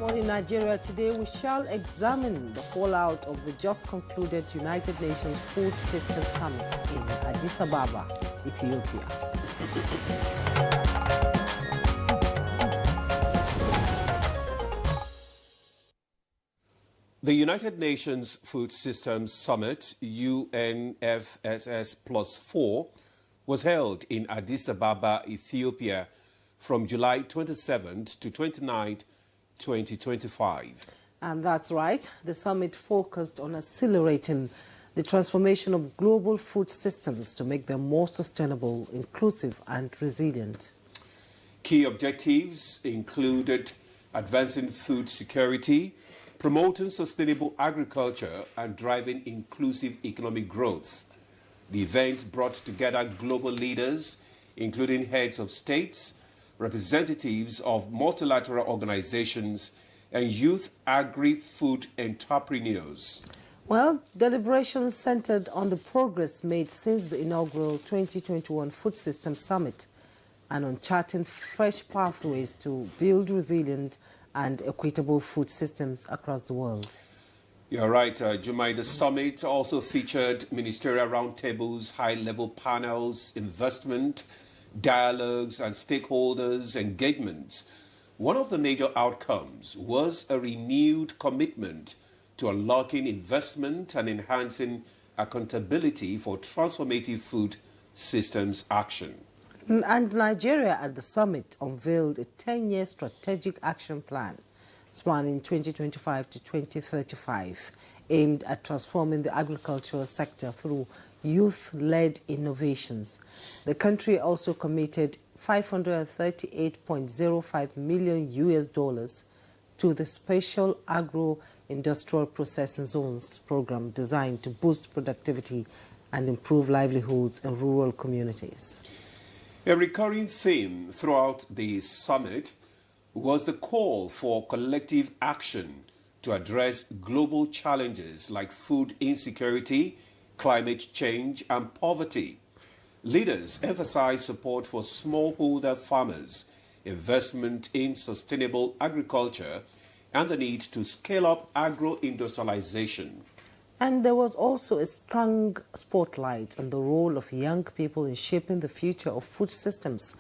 Morning Nigeria. Today we shall examine the fallout of the just concluded United Nations Food System Summit in Addis Ababa, Ethiopia. The United Nations Food Systems Summit, UNFSS+4, was held in Addis Ababa, Ethiopia from July 27th to 29th, 2025. And that's right. The summit focused on accelerating the transformation of global food systems to make them more sustainable, inclusive and resilient. Key objectives included advancing food security, promoting sustainable agriculture and driving inclusive economic growth. The event brought together global leaders, including heads of states, representatives of multilateral organizations, and youth agri-food entrepreneurs. Well, deliberations centered on the progress made since the inaugural 2021 Food System Summit and on charting fresh pathways to build resilient and equitable food systems across the world. You're right, Jumai. The summit also featured ministerial roundtables, high-level panels, investment, dialogues and stakeholders' engagements. One of the major outcomes was a renewed commitment to unlocking investment and enhancing accountability for transformative food systems action. And Nigeria at the summit unveiled a 10-year strategic action plan spanning 2025 to 2035, aimed at transforming the agricultural sector through youth-led innovations. The country also committed $538.05 million to the Special Agro-Industrial Processing Zones program designed to boost productivity and improve livelihoods in rural communities. A recurring theme throughout the summit was the call for collective action to address global challenges like food insecurity, climate change and poverty. Leaders emphasized support for smallholder farmers, investment in sustainable agriculture, and the need to scale up agro-industrialization. And there was also a strong spotlight on the role of young people in shaping the future of food systems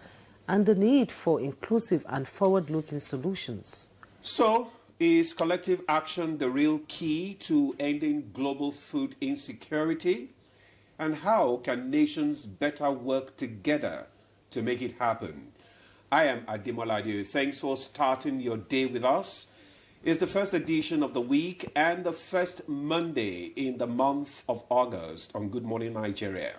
and the need for inclusive and forward-looking solutions. So, is collective action the real key to ending global food insecurity? And how can nations better work together to make it happen? I am Ademola Adeoye. Thanks for starting your day with us. It's the first edition of the week and the first Monday in the month of August on Good Morning Nigeria.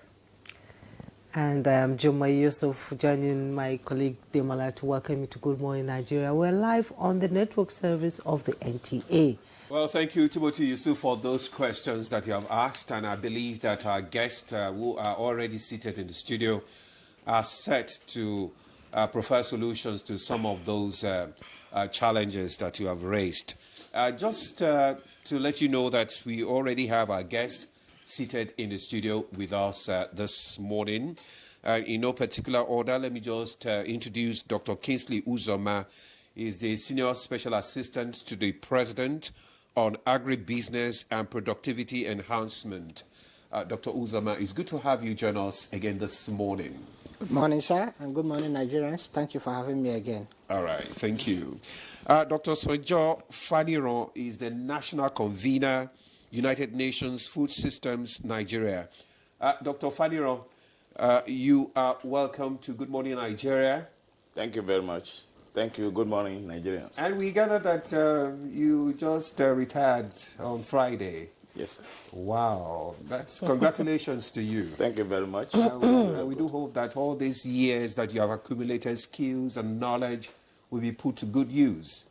And I am Juma Yusuf, joining my colleague Demola to welcome you to Good Morning Nigeria. We're live on the network service of the NTA. Well, thank you, Timothy Yusuf, for those questions that you have asked. And I believe that our guests who are already seated in the studio are set to provide solutions to some of those challenges that you have raised. Just to let you know that we already have our guest seated in the studio with us this morning. In no particular order, let me just introduce Dr. Kingsley Uzoma. He is the Senior Special Assistant to the President on Agribusiness and Productivity Enhancement. Dr. Uzoma, it's good to have you join us again this morning. Good morning, sir, and good morning, Nigerians. Thank you for having me again. All right, thank you. Dr. Sojo Faniron is the National Convener, United Nations Food Systems, Nigeria. Dr. Faniron, you are welcome to Good Morning Nigeria. Thank you very much. Thank you. Good morning, Nigerians. And we gather that you just retired on Friday. Yes, sir. Wow. That's congratulations to you. Thank you very much. We do hope that all these years that you have accumulated skills and knowledge will be put to good use.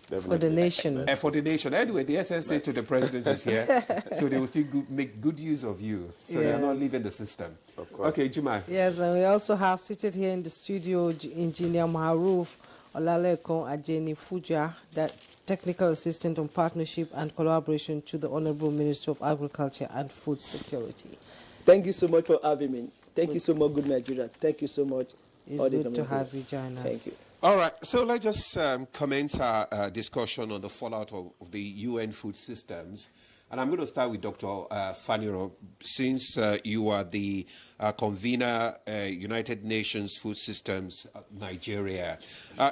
Definitely. For the nation. For the nation. Anyway, the SSA to the president is here, so they will still make good use of you. So Yes. they're not leaving the system. Of course. Okay, Juma. Yes, and we also have seated here in the studio Engineer Maharuf Olalekon Ajeni Fuja, that Technical Assistant on Partnership and Collaboration to the Honorable Minister of Agriculture and Food Security. Thank you so much for having me. Thank you so much, Good Nigeria. Thank you so much. It's good to have you join us. Thank you. All right, so let's just commence our discussion on the fallout of the UN food systems. And I'm going to start with Dr. Faniro, since you are the convener, United Nations Food Systems, Nigeria.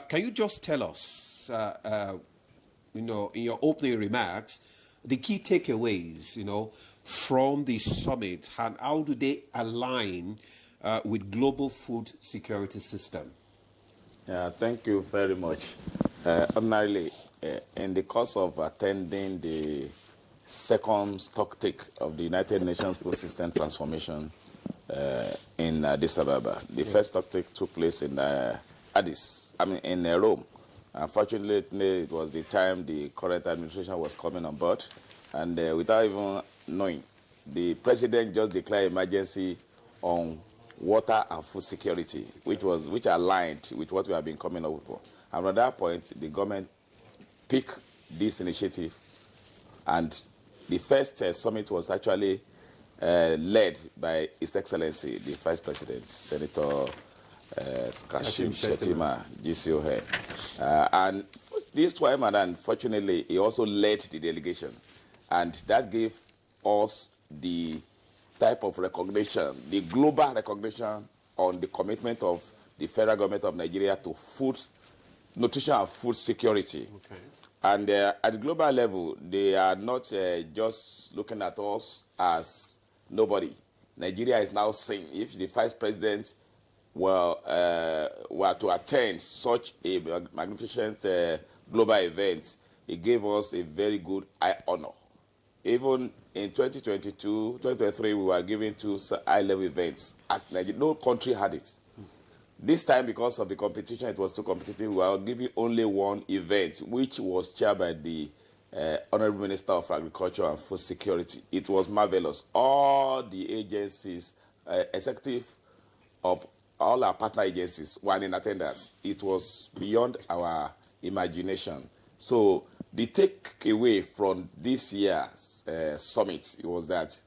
Can you just tell us, in your opening remarks, the key takeaways, from the summit, and how do they align with global food security system? Yeah, thank you very much. Ordinarily, in the course of attending the second stocktake of the United Nations Food System Transformation in Addis Ababa, the first stocktake took place in in Rome. Unfortunately, it was the time the current administration was coming on board, and without even knowing, the president just declared emergency on water and food security, which aligned with what we have been coming up with. And at that point, the government picked this initiative, and the first summit was actually led by His Excellency, the Vice President, Senator Kashim Shettima, GCON. And this time, and unfortunately, he also led the delegation, and that gave us the type of recognition, the global recognition on the commitment of the federal government of Nigeria to food, nutrition and food security. Okay. And at the global level, they are not just looking at us as nobody. Nigeria is now saying if the vice president were to attend such a magnificent global event, it gave us a very good honor. Even in 2022, 2023, we were giving two high-level events. As Nigeria, no country had it. This time, because of the competition, it was too competitive. We were giving only one event, which was chaired by the Honorable Minister of Agriculture and Food Security. It was marvelous. All the agencies, executive of all our partner agencies were in attendance. It was beyond our imagination. So the takeaway from this year's summit was that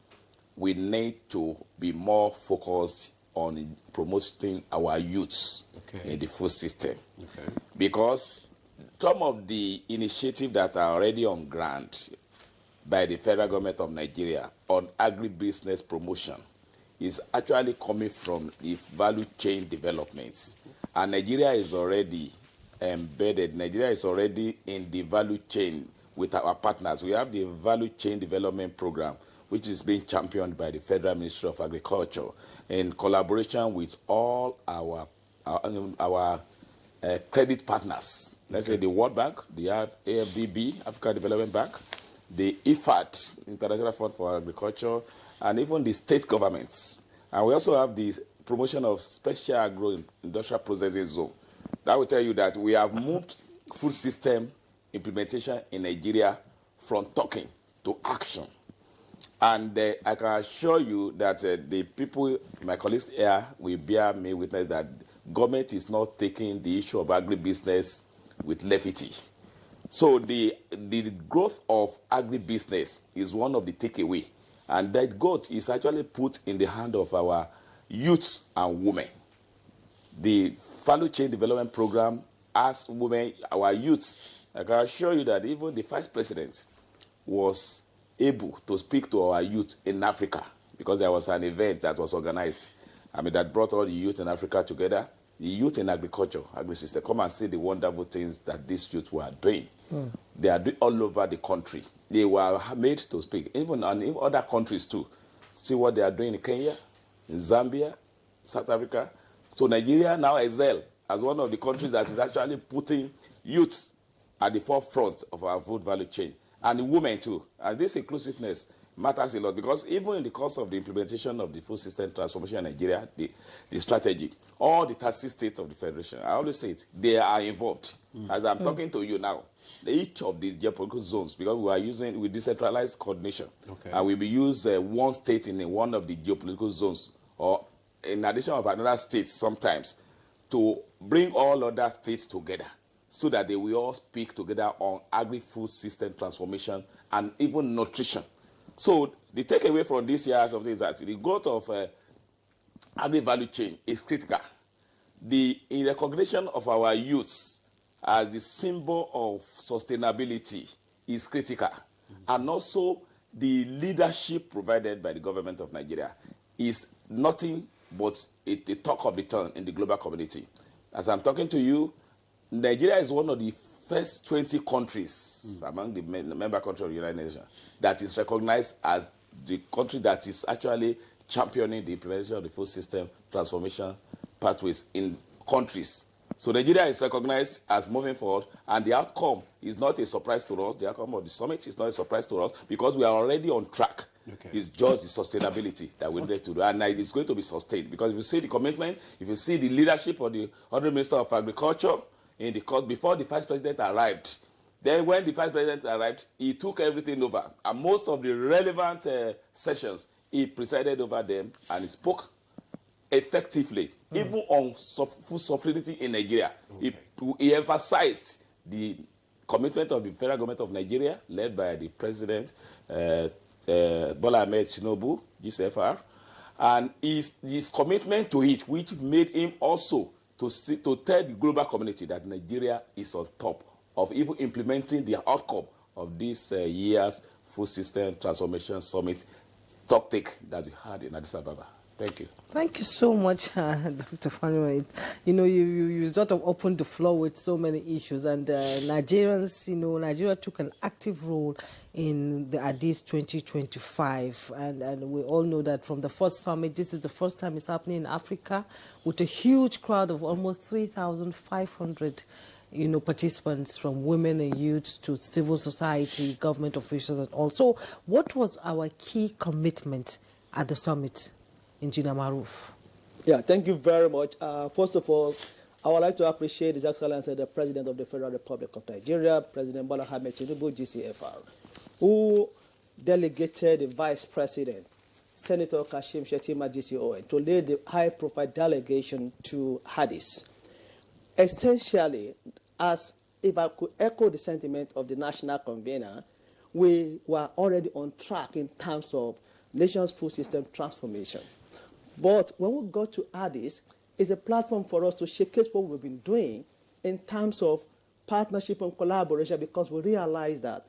we need to be more focused on promoting our youths in the food system. Okay. Because some of the initiatives that are already on ground by the federal government of Nigeria on agribusiness promotion is actually coming from the value chain developments. And Nigeria is already embedded. Nigeria is already in the value chain with our partners. We have the Value Chain Development Program, which is being championed by the Federal Ministry of Agriculture in collaboration with all our credit partners. Let's say the World Bank, the AFDB, African Development Bank, the IFAD, International Fund for Agriculture, and even the state governments. And we also have the promotion of special agro-industrial processing zone. That will tell you that we have moved food system implementation in Nigeria from talking to action. And I can assure you that the people, my colleagues here, will bear me witness that government is not taking the issue of agribusiness with levity. So the growth of agribusiness is one of the takeaway. And that growth is actually put in the hand of our youths and women. The Value Chain Development Program as women, our youths, I can assure you that even the Vice President was able to speak to our youth in Africa because there was an event that was organized. That brought all the youth in Africa together, the youth in agriculture, agri-system. Come and see the wonderful things that these youth were doing. They are doing all over the country. They were made to speak, even in other countries too. See what they are doing in Kenya, in Zambia, South Africa. So Nigeria now excel as one of the countries that is actually putting youths at the forefront of our food value chain. And the women too. And this inclusiveness matters a lot because even in the course of the implementation of the food system transformation in Nigeria, the strategy, all the 30 states of the Federation, I always say it, they are involved. As I'm talking to you now, each of the geopolitical zones, because we are using with decentralized coordination, and we will use one state in one of the geopolitical zones, or in addition of another state sometimes, to bring all other states together so that they will all speak together on agri-food system transformation and even nutrition. So the takeaway from this year is that the growth of agri-value chain is critical. in recognition of our youths as the symbol of sustainability is critical. And also the leadership provided by the government of Nigeria is nothing but a talk of the town in the global community. As I'm talking to you, Nigeria is one of the first 20 countries among the member countries of the United Nations that is recognized as the country that is actually championing the implementation of the food system transformation pathways in countries. So Nigeria is recognized as moving forward, and the outcome is not a surprise to us. The outcome of the summit is not a surprise to us because we are already on track. Okay. It's just the sustainability that we need to do, and it is going to be sustained because if you see the commitment, if you see the leadership of the Honourable Minister of Agriculture in the course before the Vice President arrived, then when the Vice President arrived, he took everything over, and most of the relevant sessions, he presided over them and he spoke effectively, even on food sovereignty in Nigeria. Okay. He emphasized the commitment of the federal government of Nigeria, led by the President, Bola Ahmed Tinubu, GCFR, and his commitment to it, which made him also to tell the global community that Nigeria is on top of even implementing the outcome of this year's Food System Transformation Summit talk that we had in Addis Ababa. Thank you. Thank you so much, Dr. Fanuel. You sort of opened the floor with so many issues, and Nigerians, Nigeria took an active role in the Addis 2025, and we all know that from the first summit, this is the first time it's happening in Africa, with a huge crowd of almost 3,500 participants, from women and youth to civil society, government officials, and all. So what was our key commitment at the summit? Engineer Maruf. Yeah, thank you very much. First of all, I would like to appreciate His Excellency, the President of the Federal Republic of Nigeria, President Bola Ahmed Tinubu, GCFR, who delegated the Vice President, Senator Kashim Shettima, GCON, to lead the high-profile delegation to Addis. Essentially, as if I could echo the sentiment of the national convener, we were already on track in terms of nation's food system transformation. But when we got to Addis, it's a platform for us to showcase what we've been doing in terms of partnership and collaboration, because we realize that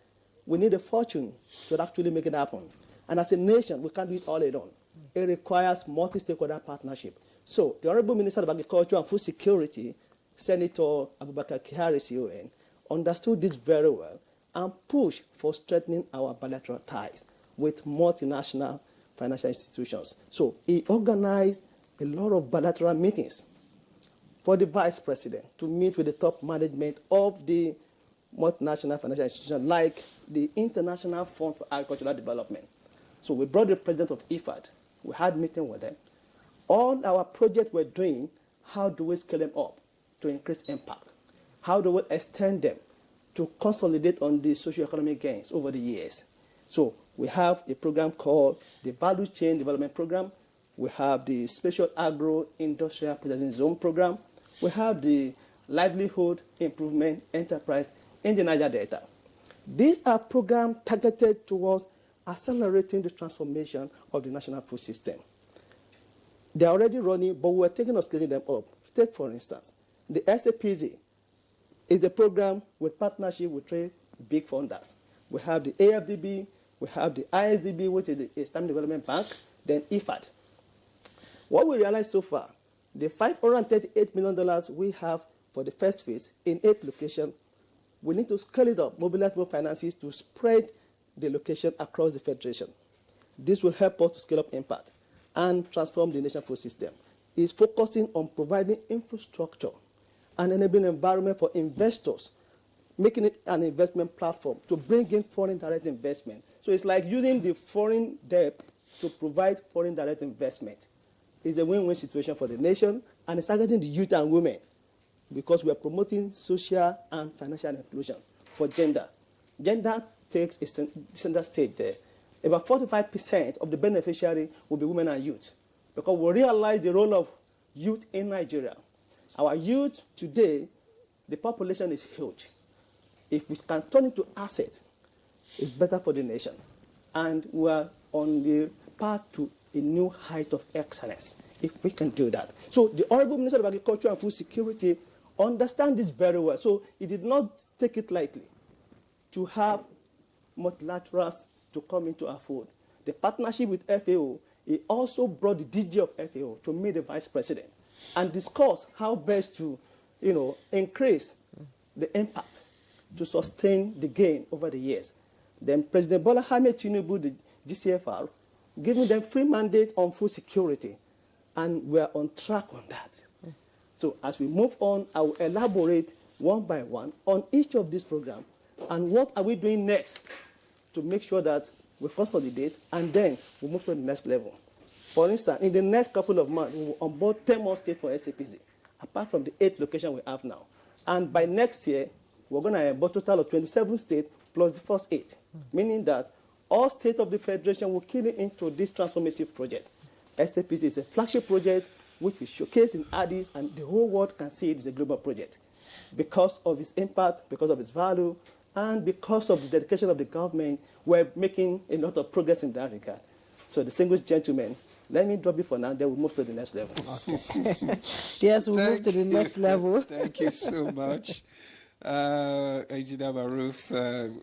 we need a fortune to actually make it happen. And as a nation, we can't do it all alone. It requires multi-stakeholder partnership. So the Honorable Minister of Agriculture and Food Security, Senator Abubakar Kyari CON, understood this very well and pushed for strengthening our bilateral ties with multinational financial institutions. So he organized a lot of bilateral meetings for the Vice President to meet with the top management of the multinational financial institutions like the International Fund for Agricultural Development. So we brought the President of IFAD. We had meetings with them. All our projects we're doing, how do we scale them up to increase impact? How do we extend them to consolidate on the socio-economic gains over the years? So we have a program called the Value Chain Development Program. We have the Special Agro-Industrial Processing Zone Program. We have the Livelihood Improvement Enterprise in the Niger Delta. These are programs targeted towards accelerating the transformation of the national food system. They're already running, but we're taking or scaling them up. Take, for instance, the SAPZ is a program with partnership with three big funders. We have the AFDB, we have the ISDB, which is the Islamic Development Bank, then IFAD. What we realized so far, the $538 million we have for the first phase in 8 locations, we need to scale it up, mobilize more finances to spread the location across the federation. This will help us to scale up impact and transform the national food system. It's focusing on providing infrastructure and enabling environment for investors, making it an investment platform to bring in foreign direct investment. So it's like using the foreign debt to provide foreign direct investment. It's a win-win situation for the nation, and it's targeting the youth and women because we are promoting social and financial inclusion for gender. Gender takes a center stage there. About 45% of the beneficiary will be women and youth because we realize the role of youth in Nigeria. Our youth today, the population is huge. If we can turn it to asset, it's better for the nation. And we are on the path to a new height of excellence if we can do that. So the Honorable Minister of Agriculture and Food Security understands this very well. So he did not take it lightly to have multilaterals to come into our fold. The partnership with FAO, he also brought the DG of FAO to meet the Vice President and discuss how best to, increase the impact to sustain the gain over the years. Then President Bola Ahmed Tinubu, the GCFR, giving them free mandate on food security, and we're on track on that. So as we move on, I will elaborate one by one on each of these programs and what are we doing next to make sure that we consolidate and then we move to the next level. For instance, in the next couple of months, we will onboard 10 more states for SAPZ, apart from the 8 locations we have now. And by next year, we're going to onboard a total of 27 states plus the first 8, meaning that all states of the Federation will key into this transformative project. SAPZ is a flagship project which we showcase in Addis, and the whole world can see it is a global project because of its impact, because of its value, and because of the dedication of the government. We're making a lot of progress in that regard. So, distinguished gentlemen, let me drop it for now, then we'll move to the next level. Okay. Yes, we'll move to the next level. Thank you so much. Engineer Maruf,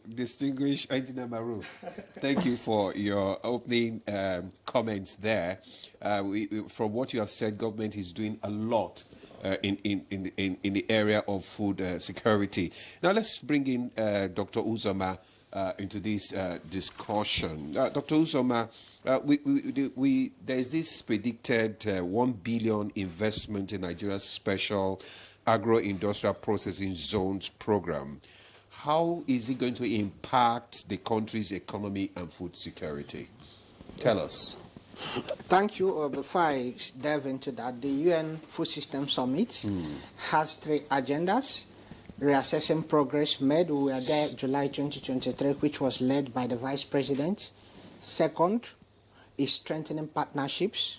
distinguished Engineer Maruf, thank you for your opening comments there. From what you have said, government is doing a lot in the area of food security. Now let's bring in Dr. Uzoma into this discussion. Dr. Uzoma, there's this predicted 1 billion investment in Nigeria's special agro-industrial processing zones program. How is it going to impact the country's economy and food security? Tell us. Thank you. Before I delve into that, the UN Food System Summit has 3 agendas. Reassessing progress made. We were there July 2023, which was led by the Vice President. Second is strengthening partnerships.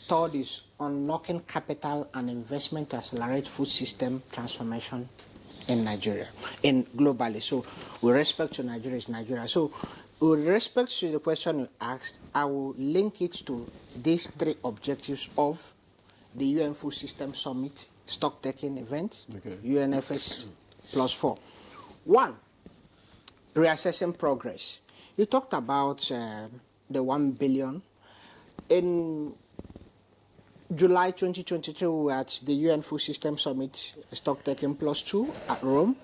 Third is unlocking capital and investment to accelerate food system transformation in Nigeria, globally. So, with respect to Nigeria, is Nigeria. So, with respect to the question you asked, I will link it to these 3 objectives of the UN Food System Summit stock-taking event, UNFS +4. 1, reassessing progress. You talked about the 1 billion. In July 2022, we were at the UN Food System Summit stock-taking +2 at Rome.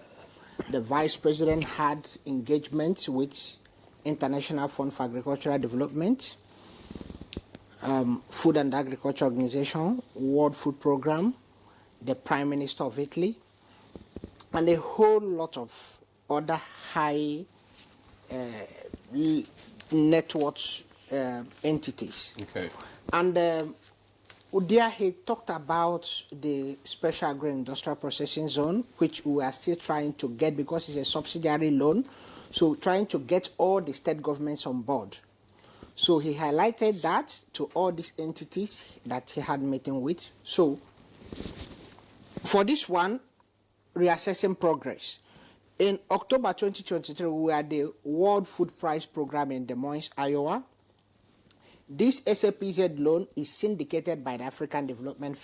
The Vice President had engagement with International Fund for Agricultural Development, Food and Agriculture Organization, World Food Programme, the Prime Minister of Italy, and a whole lot of other high net worth entities. Okay. And there he talked about the Special Agro-Industrial Processing Zone, which we are still trying to get because it's a subsidiary loan. So trying to get all the state governments on board. So he highlighted that to all these entities that he had meeting with. So for this one, reassessing progress. In October 2023, we were at the World Food Prize Program in Des Moines, Iowa. This SAPZ loan is syndicated by the African Development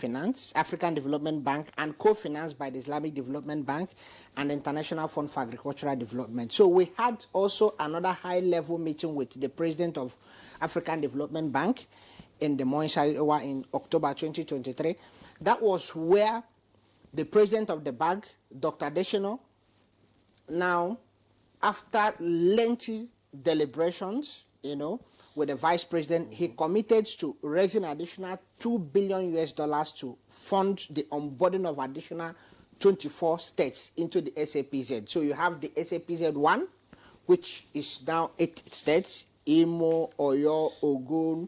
Bank, and co-financed by the Islamic Development Bank and the International Fund for Agricultural Development. So we had also another high-level meeting with the president of African Development Bank in Des Moines, Iowa in October 2023. That was where the president of the bank, Dr. Adesina, now, after lengthy deliberations, with the vice president, he committed to raising additional $2 billion to fund the onboarding of additional 24 states into the SAPZ. So you have the SAPZ 1, which is now 8 states: Imo, Oyo, Ogun,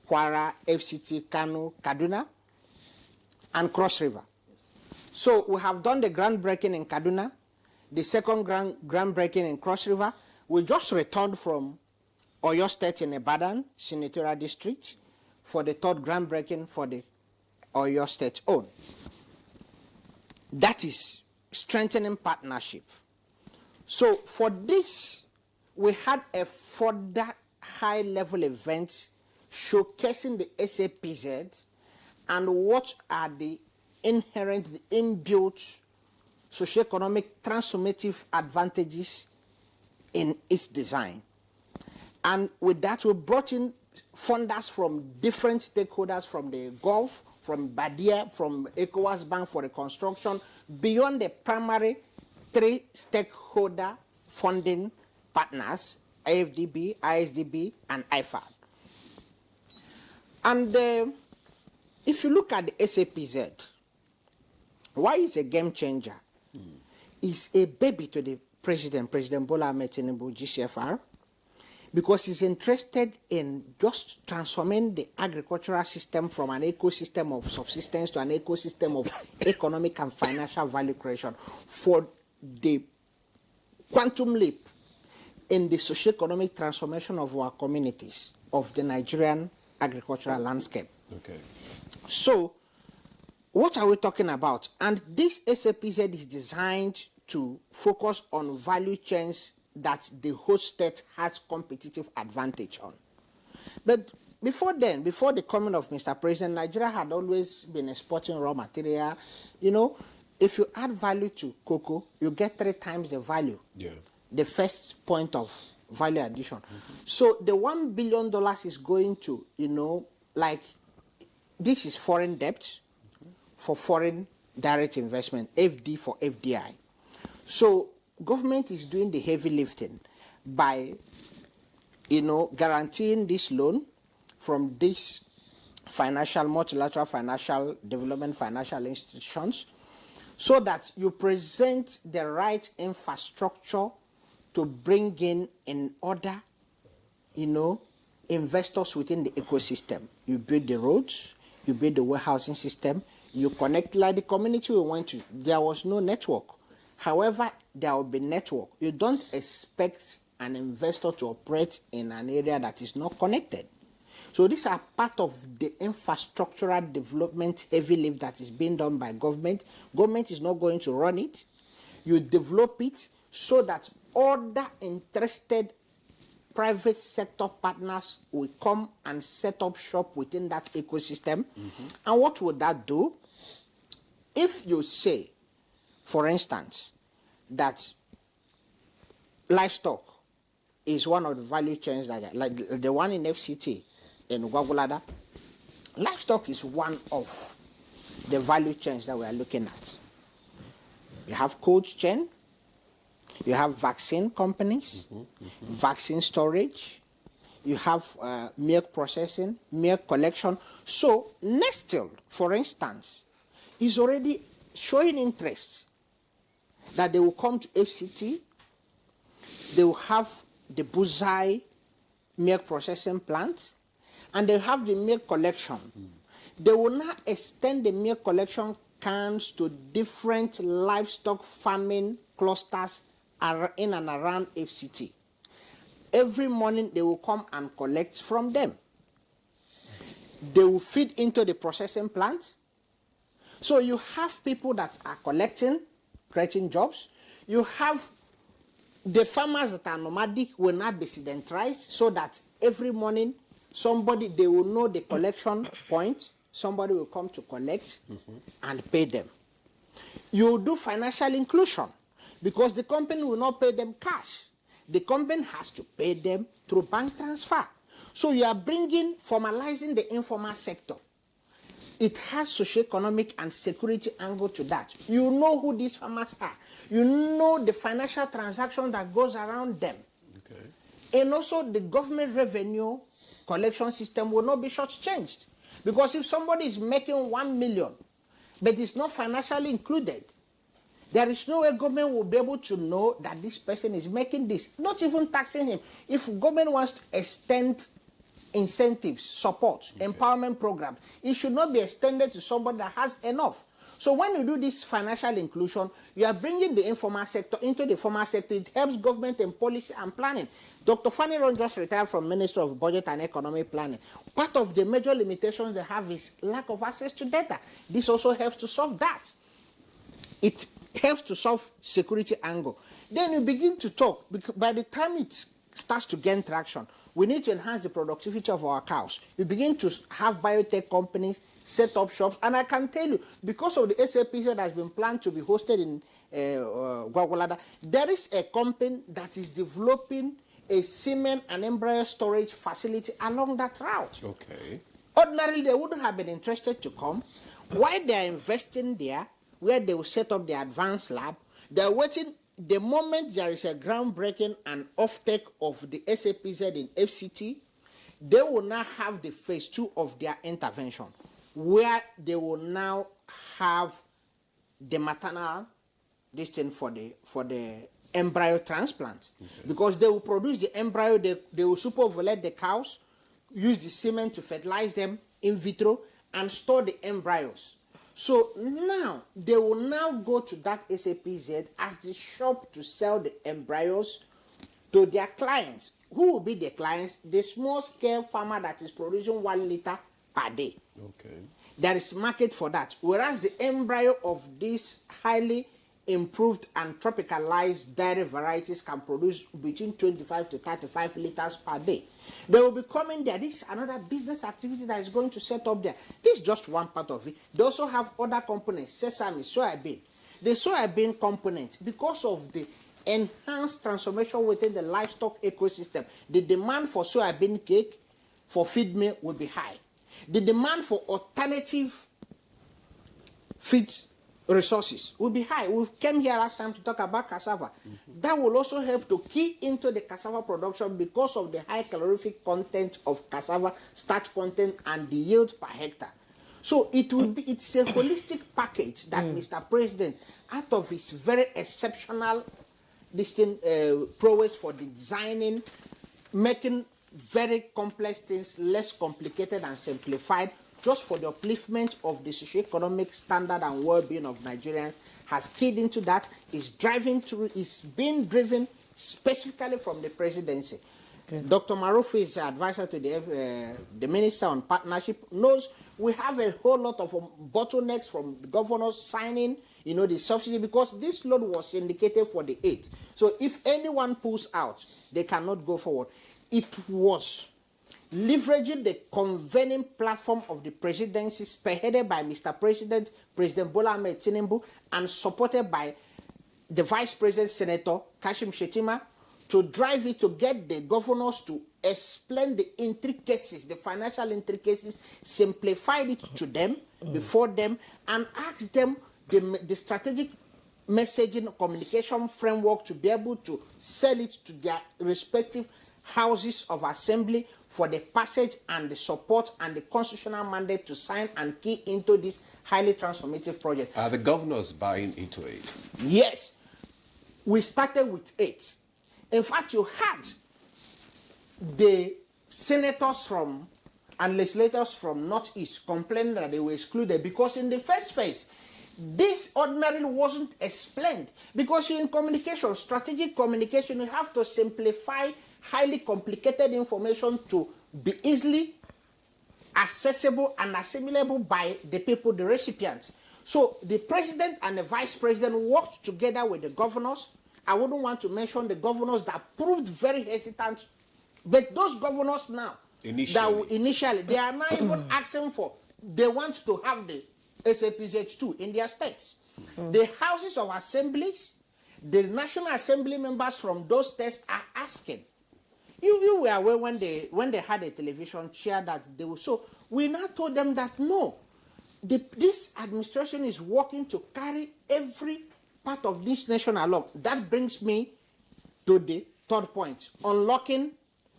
Kwara, FCT, Kano, Kaduna, and Cross River. So we have done the groundbreaking in Kaduna, the second groundbreaking in Cross River. We just returned from Oyo State in Ibadan, Senatorial District, for the third groundbreaking for the Oyo State own. That is strengthening partnership. So for this, we had a further high-level event showcasing the SAPZ and what are the inherent, the inbuilt socioeconomic transformative advantages in its design. And with that, we brought in funders from different stakeholders, from the Gulf, from Badia, from ECOWAS Bank for Reconstruction, beyond the primary 3 stakeholder funding partners, AFDB, ISDB, and IFAD. And if you look at the SAPZ, why is a game changer? It's a baby to the President Bola Ahmed Tinubu, GCFR, because he's interested in just transforming the agricultural system from an ecosystem of subsistence to an ecosystem of economic and financial value creation for the quantum leap in the socio-economic transformation of our communities, of the Nigerian agricultural landscape. Okay. So, what are we talking about? And this SAPZ is designed to focus on value chains that the host state has competitive advantage on. But before then, before the coming of Mr. President, Nigeria had always been exporting raw material. You know, if you add value to cocoa, you get 3 times the value. Yeah. The first point of value addition. So the $1 billion is going to, you know, like, this is foreign debt for foreign direct investment, FD for FDI. So government is doing the heavy lifting by, you know, guaranteeing this loan from these multilateral financial development financial institutions, so that you present the right infrastructure to bring in other, you know, investors within the ecosystem. You build the roads, you build the warehousing system, you connect, like the community we went to, there was no network. However, there will be network. You don't expect an investor to operate in an area that is not connected. So these are part of the infrastructural development heavy lift that is being done by government. Government is not going to run it. You develop it so that other interested private sector partners will come and set up shop within that ecosystem. And what would that do? If you say, for instance, that livestock is one of the value chains, like the one in FCT in Gwagwalada, livestock is one of the value chains that we are looking at. You have cold chain, you have vaccine companies, vaccine storage, you have milk processing, milk collection. So Nestle, for instance, is already showing interest that they will come to FCT, they will have the Buzai milk processing plant, and they have the milk collection. They will now extend the milk collection cans to different livestock farming clusters in and around FCT. Every morning they will come and collect from them. They will feed into the processing plant. So you have people that are collecting, creating jobs. You have the farmers that are nomadic will not be sedentarized, so that every morning they will know the collection point. Somebody will come to collect and pay them. You do financial inclusion, because the company will not pay them cash. The company has to pay them through bank transfer. So you are formalizing the informal sector. It has socioeconomic and security angle to that. You know who these farmers are. You know the financial transaction that goes around them. Okay. And also the government revenue collection system will not be shortchanged. Because if somebody is making 1 million, but it's not financially included, there is no way government will be able to know that this person is making this, not even taxing him. If government wants to extend incentives, support, empowerment programs, it should not be extended to somebody that has enough. So when you do this financial inclusion, you are bringing the informal sector into the formal sector. It helps government in policy and planning. Dr. Fanny Ron just retired from Minister of Budget and Economic Planning. Part of the major limitations they have is lack of access to data. This also helps to solve that. It helps to solve security angle. Then you begin to talk. By the time it starts to gain traction, we need to enhance the productivity of our cows. We begin to have biotech companies set up shops, and I can tell you, because of the SAPZ that has been planned to be hosted in Gwagwalada, there is a company that is developing a semen and embryo storage facility along that route. Okay. Ordinarily, they wouldn't have been interested to come. Why they are investing there, where they will set up the advanced lab, they are waiting. The moment there is a groundbreaking and offtake of the SAPZ in FCT, they will now have the phase 2 of their intervention, where they will now have the maternal distance for the embryo transplant. Okay. Because they will produce the embryo, they will superovulate the cows, use the semen to fertilize them in vitro, and store the embryos. So now, they will now go to that SAPZ as the shop to sell the embryos to their clients. Who will be the clients? The small-scale farmer that is producing 1 liter per day. Okay. There is market for that. Whereas the embryo of these highly improved and tropicalized dairy varieties can produce between 25 to 35 liters per day. They will be coming there. This is another business activity that is going to set up there. This is just one part of it. They also have other components, sesame, soybean. The soybean component, because of the enhanced transformation within the livestock ecosystem, the demand for soybean cake, for feed meal will be high. The demand for alternative feed resources will be high. We came here last time to talk about cassava. That will also help to key into the cassava production because of the high calorific content of cassava, starch content, and the yield per hectare. So it's a holistic package that Mr. President, out of his very exceptional prowess for designing, making very complex things less complicated and simplified, just for the upliftment of the socioeconomic standard and well-being of Nigerians, has keyed into that, is being driven specifically from the presidency. Okay. Dr. Maruf is advisor to the Minister on Partnership, knows we have a whole lot of bottlenecks from the governors signing, the subsidy, because this loan was indicated for the 8th. So if anyone pulls out, they cannot go forward. It was leveraging the convening platform of the presidency, spearheaded by Mr. President, President Bola Ahmed Tinubu, and supported by the Vice President, Senator Kashim Shettima, to drive it, to get the governors to explain the intricacies, the financial intricacies, simplified it to them, before them, and ask them the strategic messaging communication framework to be able to sell it to their respective houses of assembly for the passage and the support and the constitutional mandate to sign and key into this highly transformative project. Are the governors buying into it? Yes. We started with 8. In fact, you had the senators and legislators from Northeast complaining that they were excluded because in the first phase, this ordinarily wasn't explained. Because in communication, strategic communication, you have to simplify highly complicated information to be easily accessible and assimilable by the people, the recipients. So the president and the vice president worked together with the governors. I wouldn't want to mention the governors that proved very hesitant, but those governors now, initially, they are now even asking for, they want to have the SAPZ2 in their states. The houses of assemblies, the National Assembly members from those states are asking. You were aware when they had a television chair that they were, so we now told them that no, this administration is working to carry every part of this nation along. That brings me to the third point, unlocking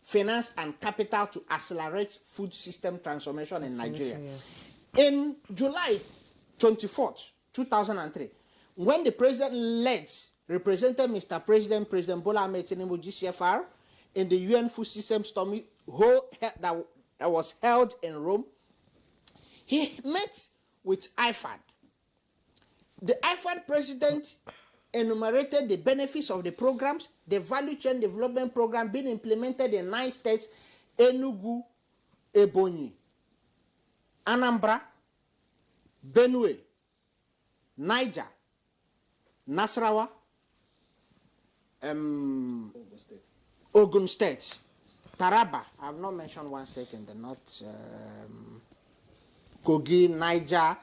finance and capital to accelerate food system transformation in Nigeria. In July 24th, 2003, when the president represented Mr. President Bola Ahmed Tinubu GCFR in the UN Food System Summit that was held in Rome, he met with IFAD. The IFAD president enumerated the benefits of the programs, the value chain development program being implemented in 9 states: Enugu, Ebonyi, Anambra, Benue, Niger, Nasarawa, Ogun State, Taraba, I have not mentioned one state in the north, Kogi, Niger,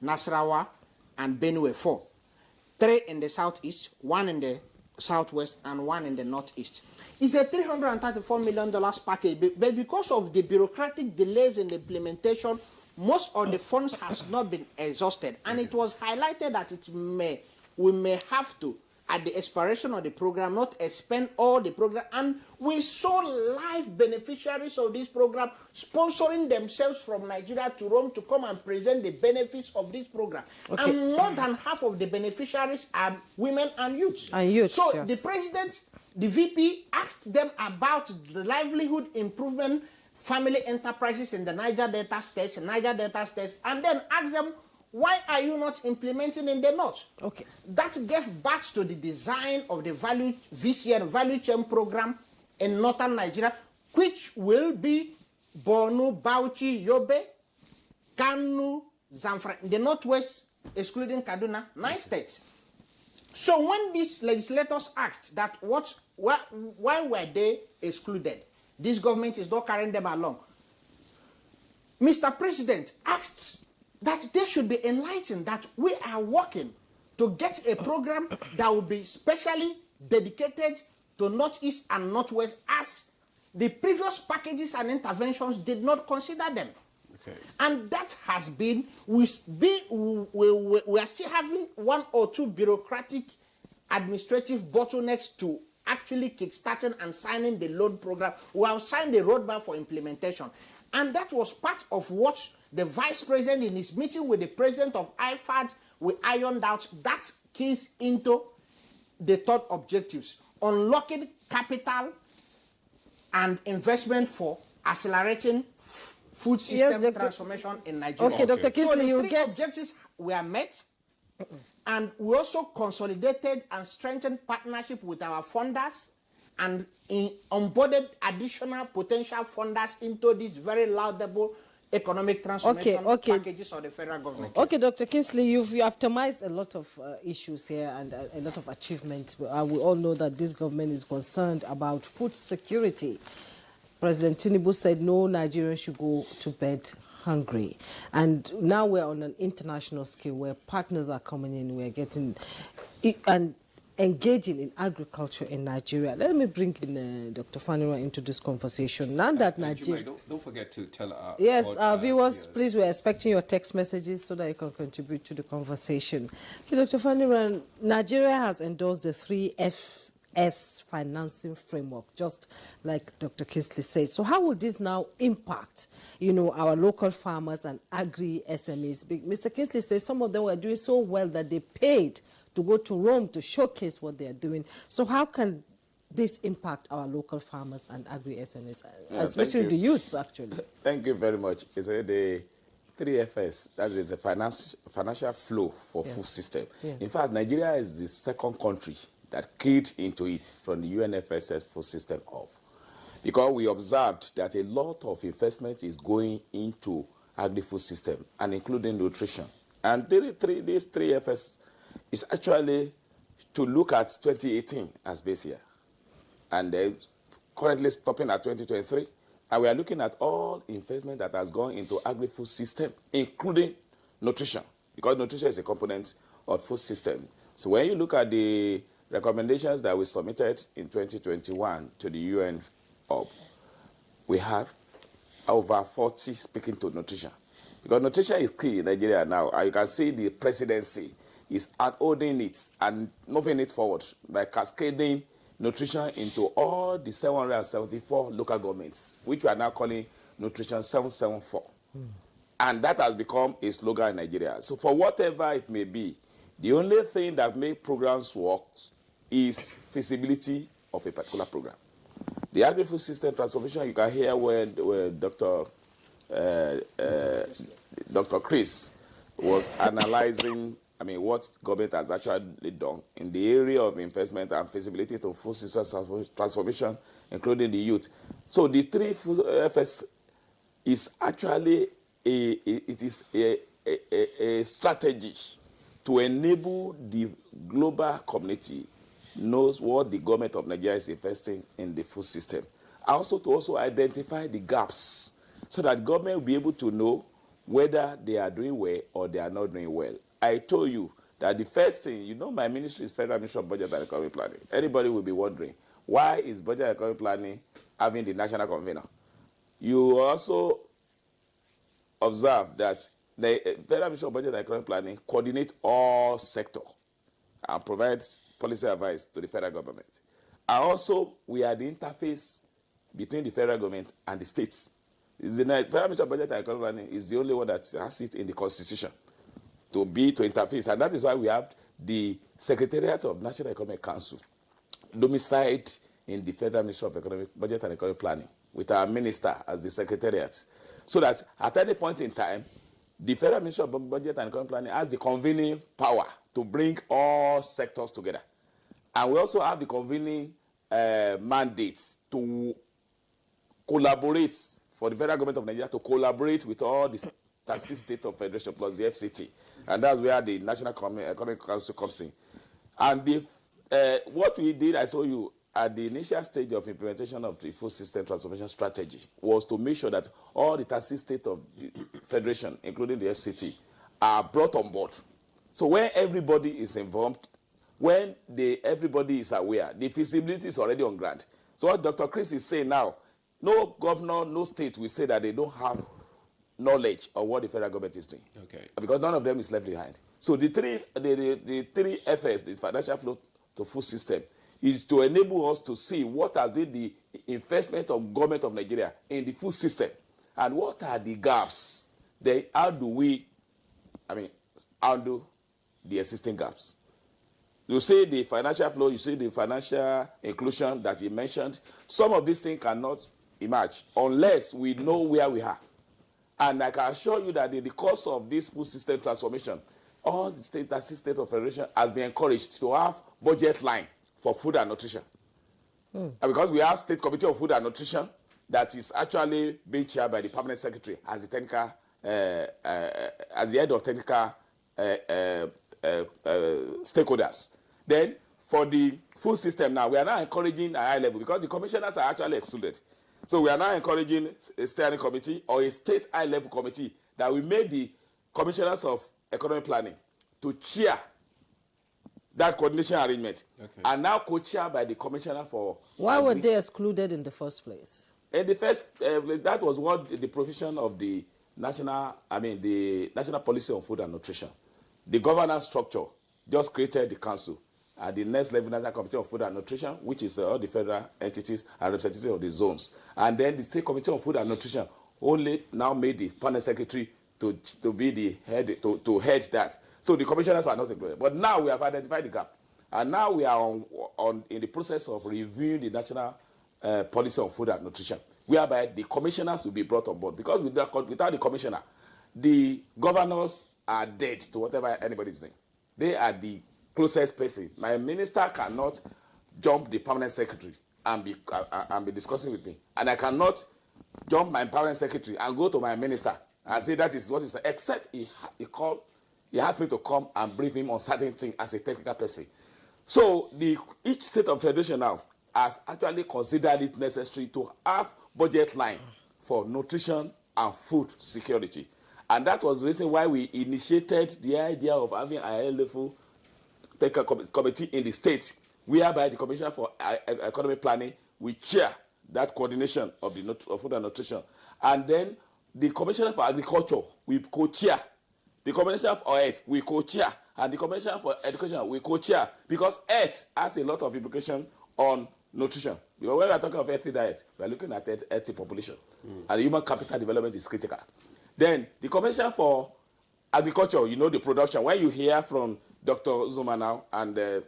Nasarawa, and Benue, 4. 3 in the southeast, 1 in the southwest, and 1 in the northeast. It's a $334 million package, but because of the bureaucratic delays in the implementation, most of the funds has not been exhausted, and it was highlighted that we may have to, at the expiration of the program, not expend all the program. And we saw live beneficiaries of this program sponsoring themselves from Nigeria to Rome to come and present the benefits of this program. Okay. And more than half of the beneficiaries are women and youth. So yes. The president, the VP, asked them about the livelihood improvement family enterprises in the Niger Delta states, and then asked them, why are you not implementing in the north? Okay. That gave birth to the design of the VCN, Value Chain Program in northern Nigeria, which will be Borno, Bauchi, Yobe, Kanu, Zamfara, in the northwest, excluding Kaduna, 9 states. So when these legislators asked that why were they excluded? This government is not carrying them along. Mr. President asked that they should be enlightened that we are working to get a program that will be specially dedicated to Northeast and Northwest, as the previous packages and interventions did not consider them. Okay. And that has been, we are still having 1 or 2 bureaucratic administrative bottlenecks to actually kickstarting and signing the loan program. We have signed the roadmap for implementation. And that was part of what the vice president in his meeting with the president of IFAD, we ironed out. That keys into the 3rd objectives: unlocking capital and investment for accelerating food system transformation in Nigeria. Okay, Dr. Kingsley, so the you 3 objectives were met, and we also consolidated and strengthened partnership with our funders and onboarded additional potential funders into this very laudable economic transformation packages of the federal government. Okay, Dr. Kingsley, you have itemized a lot of issues here and a lot of achievements. We all know that this government is concerned about food security. President Tinubu said no Nigerian should go to bed hungry. And now we're on an international scale where partners are coming in, we're getting and engaging in agriculture in Nigeria. Let me bring in Dr. Fanira into this conversation. Now that Nigeria... Don't forget to tell our... Yes, our viewers, please, we're expecting your text messages so that you can contribute to the conversation. Okay, Dr. Fanira, Nigeria has endorsed the 3FS financing framework, just like Dr. Kingsley said. So how will this now impact, our local farmers and agri-SMEs? Mr. Kingsley says some of them were doing so well that they paid to go to Rome to showcase what they are doing. So how can this impact our local farmers and agri-SMEs, especially the youths, actually? Thank you very much. It's the 3FS, that is the financial flow for food system. Yes. In fact, Nigeria is the 2nd country that keyed into it from the UNFSS food system of. Because we observed that a lot of investment is going into agri-food system, and including nutrition. And this 3FS is actually to look at 2018 as base year. And currently stopping at 2023. And we are looking at all investment that has gone into agri-food system, including nutrition, because nutrition is a component of food system. So when you look at the recommendations that we submitted in 2021 to the UN, we have over 40 speaking to nutrition. Because nutrition is key in Nigeria now. And you can see the presidency is holding it and moving it forward by cascading nutrition into all the 774 local governments, which we are now calling Nutrition 774. And that has become a slogan in Nigeria. So for whatever it may be, the only thing that makes programs work is feasibility of a particular program. The agri-food system transformation, you can hear where Dr. Chris was analyzing what government has actually done in the area of investment and feasibility to food system transformation, including the youth. So the 3FS is actually a strategy to enable the global community knows what the government of Nigeria is investing in the food system. And also to identify the gaps so that government will be able to know whether they are doing well or they are not doing well. I told you that the first thing, you know, my ministry is Federal Ministry of Budget and Economic Planning. Anybody will be wondering, why is Budget and Economic Planning having the national convener? You also observe that the Federal Ministry of Budget and Economic Planning coordinates all sectors and provides policy advice to the federal government. And also, we are the interface between the federal government and the states. The Federal Ministry of Budget and Economic Planning is the only one that has it in the Constitution to interface. And that is why we have the Secretariat of National Economic Council domiciled in the Federal Ministry of Budget and Economic Planning with our minister as the Secretariat. So that at any point in time, the Federal Ministry of Budget and Economic Planning has the convening power to bring all sectors together. And we also have the convening mandates to collaborate for the federal government of Nigeria to collaborate with all the 36 states of federation plus the FCT. And that's where the National Economic Council comes in. And what we did, I saw you, at the initial stage of implementation of the food system transformation strategy was to make sure that all the 36 states of the federation, including the FCT, are brought on board. So when everybody is involved, when everybody is aware, the feasibility is already on ground. So what Dr. Chris is saying now, no governor, no state will say that they don't have knowledge of what the federal government is doing. Okay. Because none of them is left behind. So the three FS, the financial flow to food system, is to enable us to see what has been the investment of government of Nigeria in the food system and what are the gaps. Then how do we, undo the existing gaps? You see the financial flow, you see the financial inclusion that you mentioned. Some of these things cannot emerge unless we know where we are. And I can assure you that in the course of this food system transformation, all the state of federation has been encouraged to have budget line for food and nutrition. And because we have State Committee of Food and Nutrition that is actually being chaired by the Permanent Secretary as the technical, as the head of technical stakeholders. Then for the food system now, we are now encouraging a high level because the commissioners are actually excluded. So we are now encouraging a steering committee or a state high-level committee that we made the commissioners of economic planning to chair that coordination arrangement, and now co-chaired by the commissioner for... Why were they excluded in the first place? In the first place, that was what the provision of the national policy on food and nutrition. The governance structure just created the council at the next level, National Committee of Food and Nutrition, which is all the federal entities and representatives of the zones. And then the State Committee of Food and Nutrition only now made the permanent secretary to be the head, to head that. So the commissioners are not included. But now we have identified the gap. And now we are in the process of reviewing the national policy on food and nutrition, whereby the commissioners will be brought on board. Because without the commissioner, the governors are dead to whatever anybody is doing. They are the closest person. My minister cannot jump the permanent secretary and be discussing with me. And I cannot jump my permanent secretary and go to my minister and say that is what he said, except he asked me to come and brief him on certain things as a technical person. So each state of federation now has actually considered it necessary to have budget line for nutrition and food security. And that was the reason why we initiated the idea of having a high-level technical committee in the state, whereby the Commissioner for Economic Planning will chair that coordination of food and nutrition. And then the Commissioner for Agriculture will co-chair. The Commissioner for Health will co-chair. And the Commissioner for Education will co-chair. Because health has a lot of implication on nutrition. Because when we are talking of healthy diet, we are looking at healthy population. And human capital development is critical. Then the Commissioner for Agriculture, you know, the production. When you hear from Dr. Zuma now and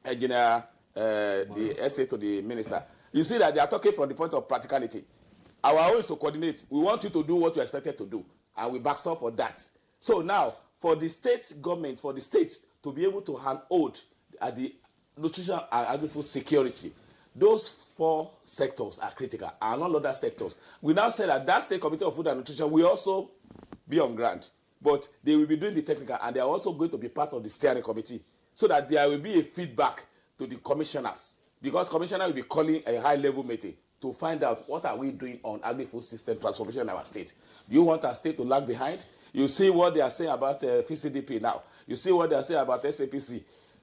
Engineer, the essay to the minister, you see that they are talking from the point of practicality. Our own is to coordinate. We want you to do what you expected to do, and we backstop for that. So now, for the state government, for the states to be able to handhold at the nutrition and agri-food security, those 4 sectors are critical, and all other sectors. We now say that State Committee of Food and Nutrition will also be on ground, but they will be doing the technical, and they are also going to be part of the steering committee, so that there will be a feedback to the commissioners, because commissioner will be calling a high-level meeting to find out what are we doing on agri-food system transformation in our state. Do you want our state to lag behind? You see what they are saying about FCDP now. You see what they are saying about SAPC.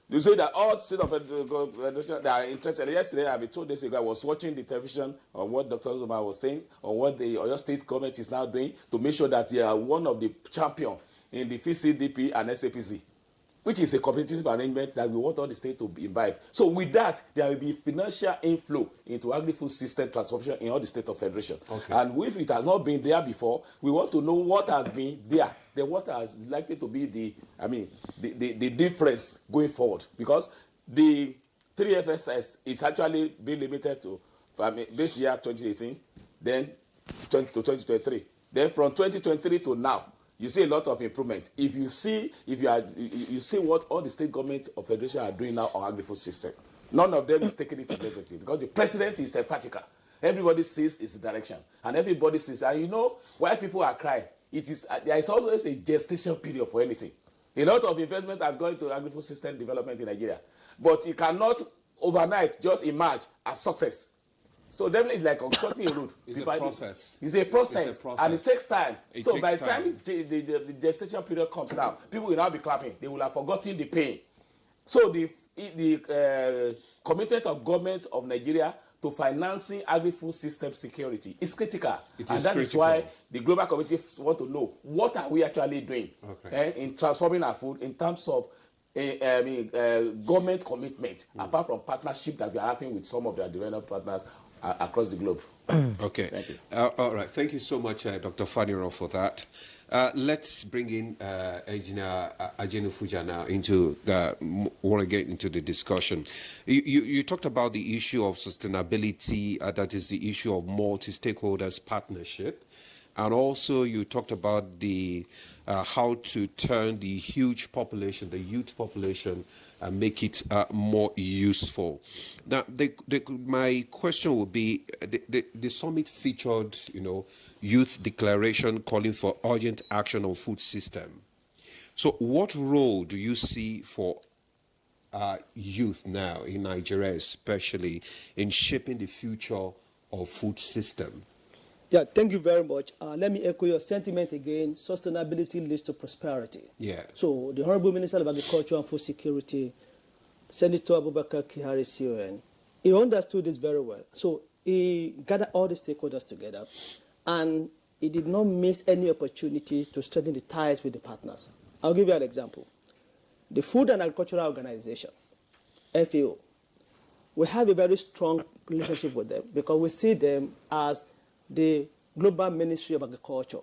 You see that all state of they are interested. Yesterday, I mean, 2 days ago, I was watching the television on what Dr. Zuma was saying, on what the Oyo State government is now doing to make sure that they are one of the champions in the FCDP and SAPC, which is a competitive arrangement that we want all the states to imbibe. So with that, there will be financial inflow into agri-food system transformation in all the states of federation. Okay. And if it has not been there before, we want to know what has been there. Then what is likely to be the difference going forward. Because the 3FSS is actually being limited to this year, 2018, then to 2023. Then from 2023 to now, you see a lot of improvement. You see what all the state governments of federation are doing now on agri-food system. None of them is taking it to deliberately because the president is emphatic. Everybody sees its direction, and everybody sees. And you know why people are crying? There is always a gestation period for anything. A lot of investment has gone into agri-food system development in Nigeria, but it cannot overnight just emerge as success. So definitely it's like constructing a road. It's a process. It's a process, and it takes time. By the time the gestation period comes now, people will now be clapping. They will have forgotten the pain. So the commitment of government of Nigeria to financing agri-food system security is critical. That is why the global community want to know what are we actually doing in transforming our food in terms of government commitment, apart from partnership that we are having with some of their development partners across the globe. Okay. Thank you. All right. Thank you so much, Dr. Faniro, for that. Let's bring in Engineer Ajenu Fuja now want to get into the discussion. You talked about the issue of sustainability, that is the issue of multi-stakeholders partnership. And also you talked about the how to turn the huge population, the youth population, and make it more useful. Now, my question would be, the summit featured, youth declaration calling for urgent action on food system. So what role do you see for youth now in Nigeria, especially in shaping the future of food system? Yeah, thank you very much. Let me echo your sentiment again. Sustainability leads to prosperity. Yeah. So the Honorable Minister of Agriculture and Food Security, Senator Abubakar Kyari CON, he understood this very well. So he gathered all the stakeholders together, and he did not miss any opportunity to strengthen the ties with the partners. I'll give you an example. The Food and Agricultural Organization, FAO, we have a very strong relationship with them because we see them as the Global Ministry of Agriculture.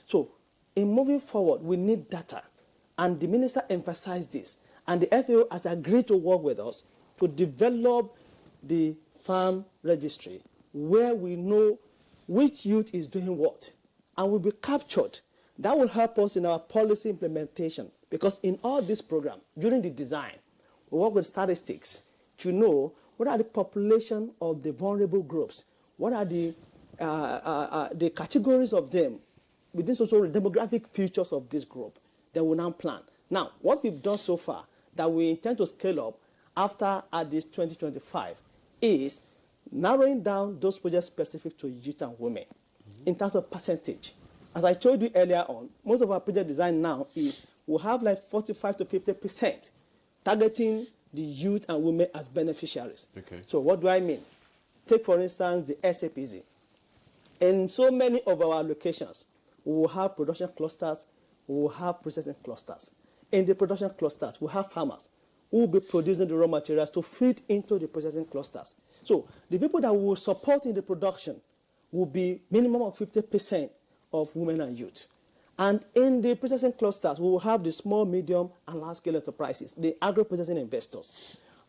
So in moving forward, we need data. And the minister emphasized this. And the FAO has agreed to work with us to develop the farm registry where we know which youth is doing what and will be captured. That will help us in our policy implementation because in all this program, during the design, we work with statistics to know what are the population of the vulnerable groups, what are the categories of them, with this also the demographic features of this group, then we now plan. Now, what we've done so far that we intend to scale up after at this 2025 is narrowing down those projects specific to youth and women in terms of percentage. As I told you earlier on, most of our project design now is we'll have like 45 to 50% targeting the youth and women as beneficiaries. Okay. So what do I mean? Take, for instance, the SAPZ. In so many of our locations, we will have production clusters, we will have processing clusters. In the production clusters, we have farmers who will be producing the raw materials to feed into the processing clusters. So the people that we will support in the production will be minimum of 50% of women and youth. And in the processing clusters, we will have the small, medium, and large-scale enterprises, the agro-processing investors.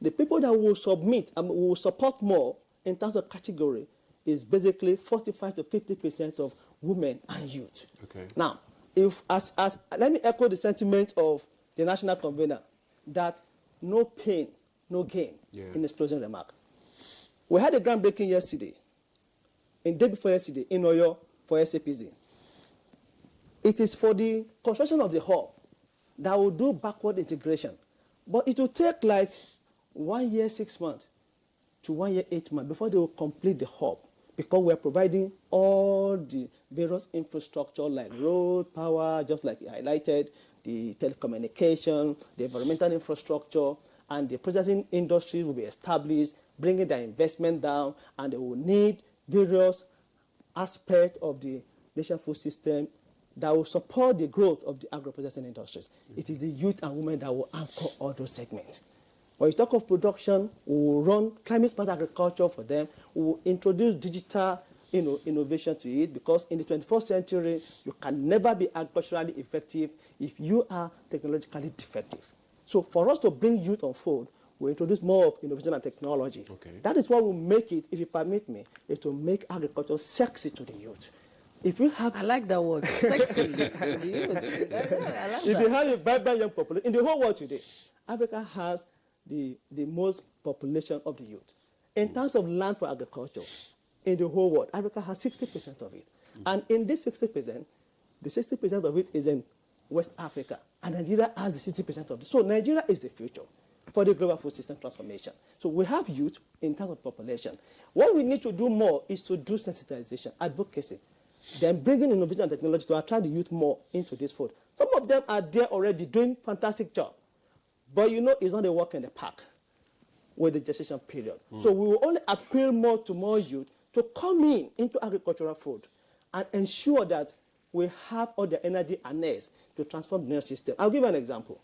The people that will submit and will support more in terms of category is basically 45 to 50% of women and youth. Okay. Now, let me echo the sentiment of the national convener that no pain, no gain in his closing remark. We had a groundbreaking yesterday, and day before yesterday, in Oyo for SAPZ. It is for the construction of the hub that will do backward integration, but it will take like 1 year, 6 months to 1 year, 8 months before they will complete the hub, because we're providing all the various infrastructure like road, power, just like you highlighted, the telecommunication, the environmental infrastructure, and the processing industry will be established, bringing their investment down, and they will need various aspects of the nation food system that will support the growth of the agro-processing industries. It is the youth and women that will anchor all those segments. When you talk of production, we will run climate-smart agriculture for them. We will introduce digital innovation to it, because in the 21st century, you can never be agriculturally effective if you are technologically defective. So for us to bring youth on fold, we introduce more of innovation and technology. Okay. That is what will make it, if you permit me, is to make agriculture sexy to the youth. If you have, I like that word, sexy. I like if you that. have a vibrant young population, in the whole world today, Africa has the most population of the youth. In terms of land for agriculture, in the whole world, Africa has 60% of it. And in this 60%, the 60% of it is in West Africa, and Nigeria has the 60% of it. So Nigeria is the future for the global food system transformation. So we have youth in terms of population. What we need to do more is to do sensitization, advocacy, then bringing innovation and technology to attract the youth more into this food. Some of them are there already doing fantastic job, but it's not a walk in the park with the gestation period. So we will only appeal more to more youth to come into agricultural food and ensure that we have all the energy and nest to transform the nation system. I'll give you an example.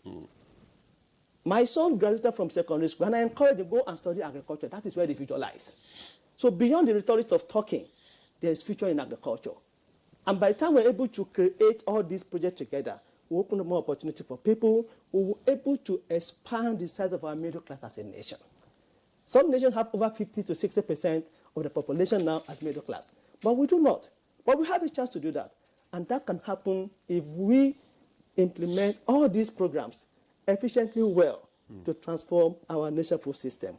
My son graduated from secondary school, and I encouraged him to go and study agriculture. That is where the future lies. So beyond the rhetoric of talking, there is future in agriculture. And by the time we're able to create all these projects together, we open up more opportunity for people. We will be able to expand the size of our middle class as a nation. Some nations have over 50 to 60% of the population now as middle class, but we do not. But we have a chance to do that. And that can happen if we implement all these programs efficiently well to transform our nation food system.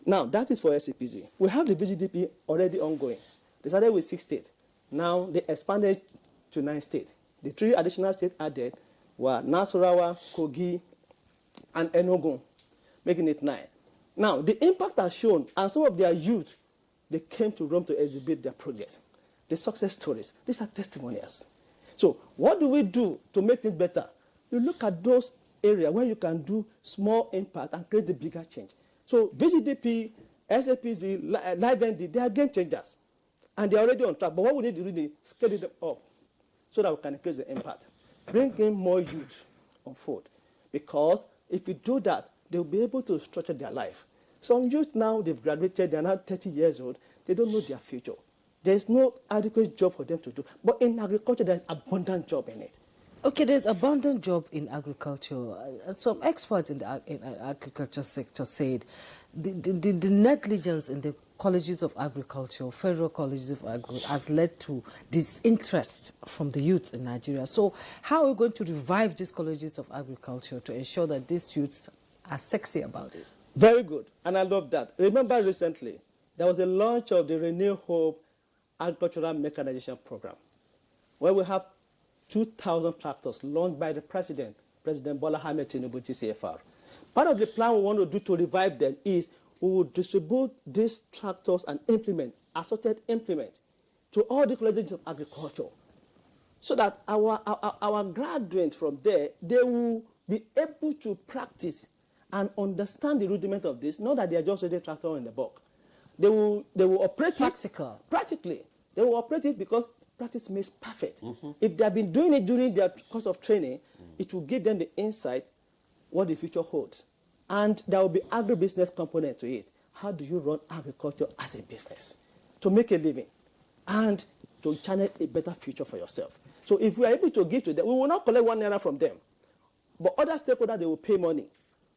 Now, that is for SCPZ. We have the VGDP already ongoing. They started with 6 states. Now, they expanded to 9 states. The 3 additional states added were Nasarawa, Kogi, and Enugu, making it 9. Now, the impact has shown, and some of their youth, they came to Rome to exhibit their projects. The success stories, these are testimonials. So what do we do to make things better? You look at those areas where you can do small impact and create the bigger change. So VGDP, SAPZ, LiveND, they are game changers. And they're already on track. But what we need to really scale them up so that we can increase the impact. Bring in more youth on food. Because if we do that, they'll be able to structure their life. Some youth now, they've graduated, they're now 30 years old, they don't know their future. There's no adequate job for them to do. But in agriculture, there's abundant job in it. Okay, there's abundant job in agriculture. Some experts in the agriculture sector said the negligence in the colleges of agriculture, federal colleges of agriculture, has led to disinterest from the youths in Nigeria. So how are we going to revive these colleges of agriculture to ensure that these youths are sexy about it? Very good, and I love that. Remember recently, there was a launch of the Renew Hope Agricultural Mechanization Program, where we have 2,000 tractors launched by the President Bola Ahmed Tinubu, GCFR. Part of the plan we want to do to revive them is we will distribute these tractors and assorted implement, to all the colleges of agriculture, so that our graduates from there, they will be able to practice and understand the rudiment of this, not that they are just using tractor in the bulk. They will operate practically. They will operate it because practice makes perfect. If they have been doing it during their course of training, it will give them the insight what the future holds. And there will be agribusiness component to it. How do you run agriculture as a business to make a living and to channel a better future for yourself? So if we are able to give to them, we will not collect 1 naira from them. But other stakeholders, they will pay money.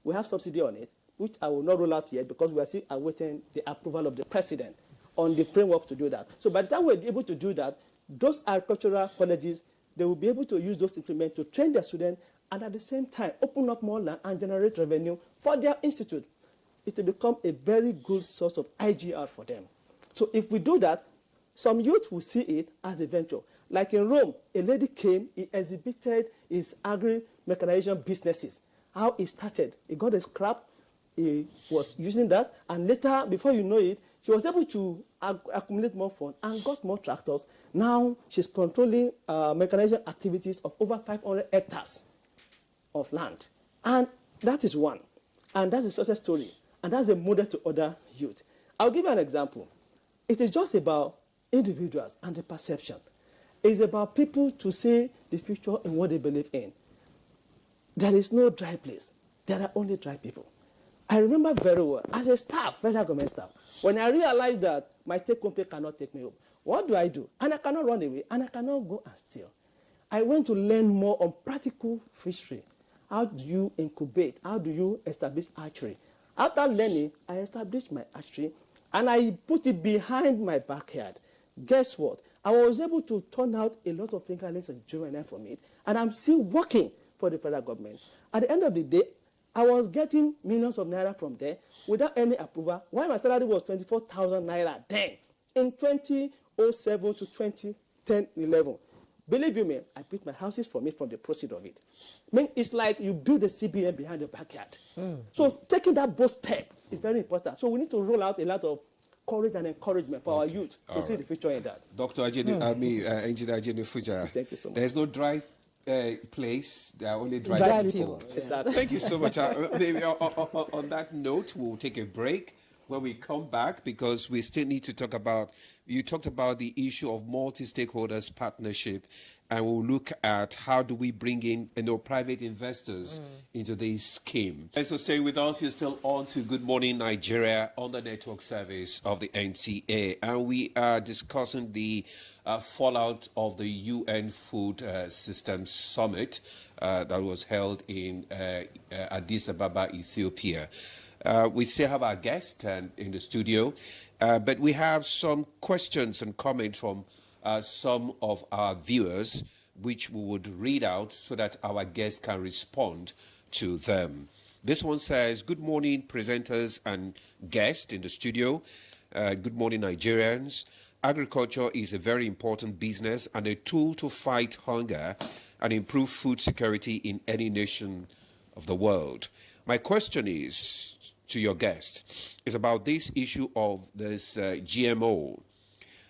We have subsidy on it, which I will not roll out yet because we are still awaiting the approval of the President on the framework to do that. So by the time we're able to do that, those agricultural colleges, they will be able to use those implements to train their students and at the same time open up more land and generate revenue for their institute. It will become a very good source of IGR for them. So if we do that, some youth will see it as a venture. Like in Rome, a lady came, he exhibited his agri-mechanization businesses, how he started. He got a scrap, he was using that, and later, before you know it, she was able to accumulate more funds and got more tractors. Now she's controlling mechanization activities of over 500 hectares of land. And that is one. And that's a success story. And that's a model to other youth. I'll give you an example. It is just about individuals and the perception. It's about people to see the future in what they believe in. There is no dry place. There are only dry people. I remember very well, as a staff, federal government staff, when I realized that my take-home pay cannot take me home, what do? And I cannot run away, and I cannot go and steal. I went to learn more on practical fishery. How do you incubate? How do you establish archery? After learning, I established my archery, and I put it behind my backyard. Guess what? I was able to turn out a lot of fingerlings and juvenile from it, and I'm still working for the federal government. At the end of the day, I was getting millions of naira from there without any approval, while my salary was 24,000 naira then, in 2007 to 2010-11. Believe you me, I built my houses from it, from the proceeds of it. I mean, it's like you build a CBN behind your backyard. So taking that bold step is very important. So we need to roll out a lot of courage and encouragement for our youth to see the future in that. Dr. Engineer Ajene Fuja, Thank you so much. There's no dry place, there are only dry, Dry people. people. Exactly. Thank you so much. Maybe on that note, we'll take a break. When we come back, because we still need to talk about, you talked about the issue of multi-stakeholders partnership, and we'll look at how do we bring in private investors into this scheme. Thanks for staying with us. You're still on to Good Morning Nigeria on the network service of the NTA, and we are discussing the fallout of the UN Food Systems Summit that was held in Addis Ababa, Ethiopia. We still have our guest in the studio, but we have some questions and comments from some of our viewers, which we would read out so that our guests can respond to them. This one says, good morning, presenters and guests in the studio. Good morning, Nigerians. Agriculture is a very important business and a tool to fight hunger and improve food security in any nation of the world. My question is, to your guest, is about this issue of this GMO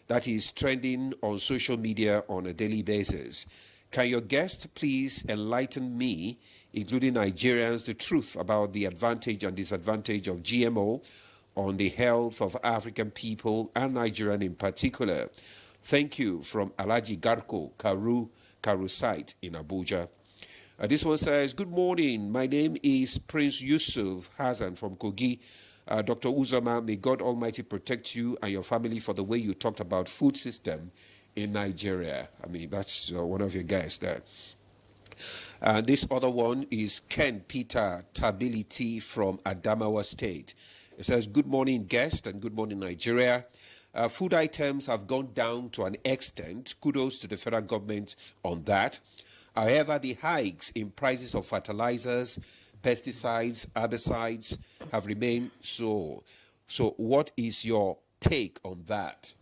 that is trending on social media on a daily basis. Can your guest please enlighten me, including Nigerians, the truth about the advantage and disadvantage of GMO on the health of African people and Nigerian in particular? Thank you, from Alaji Garko Karu site in Abuja. This one says, good morning. My name is Prince Yusuf Hassan from Kogi. Dr. Uzoma, may God Almighty protect you and your family for the way you talked about food system in Nigeria. I mean, that's one of your guys there. This other one is Ken Peter Tability from Adamawa State. It says, good morning, guest, and good morning, Nigeria. Food items have gone down to an extent. Kudos to the federal government on that. However, the hikes in prices of fertilizers, pesticides, herbicides have remained so. So what is your take on that?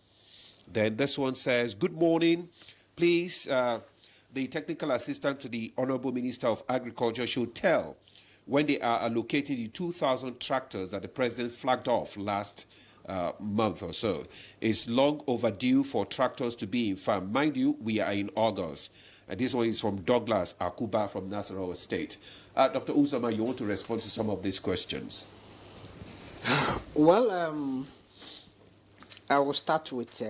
Then this one says, good morning. Please, the technical assistant to the Honorable Minister of Agriculture should tell when they are allocating the 2,000 tractors that the President flagged off last month or so. It's long overdue for tractors to be in farm. Mind you, we are in August. And this one is from Douglas Akuba from Nasarawa State. Dr. Uzoma, you want to respond to some of these questions? Well, I will start with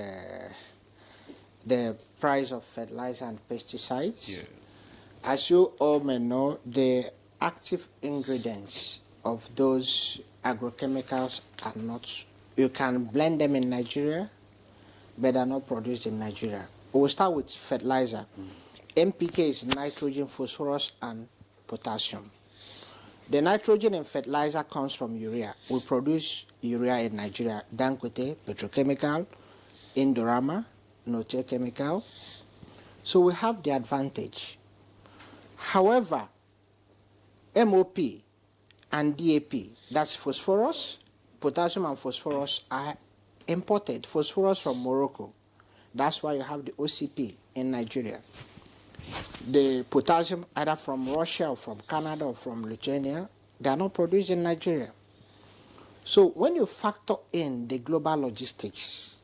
the price of fertilizer and pesticides. Yeah. As you all may know, the active ingredients of those agrochemicals are not, you can blend them in Nigeria, but they are not produced in Nigeria. We'll start with fertilizer. NPK is nitrogen, phosphorus, and potassium. The nitrogen in fertilizer comes from urea. We produce urea in Nigeria. Dangote, petrochemical, Indorama, Note Chemical. So we have the advantage. However, MOP and DAP, that's phosphorus, potassium and phosphorus, are imported. Phosphorus from Morocco. That's why you have the OCP in Nigeria. The potassium, either from Russia or from Canada or from Lithuania, they are not produced in Nigeria. So when you factor in the global logistics,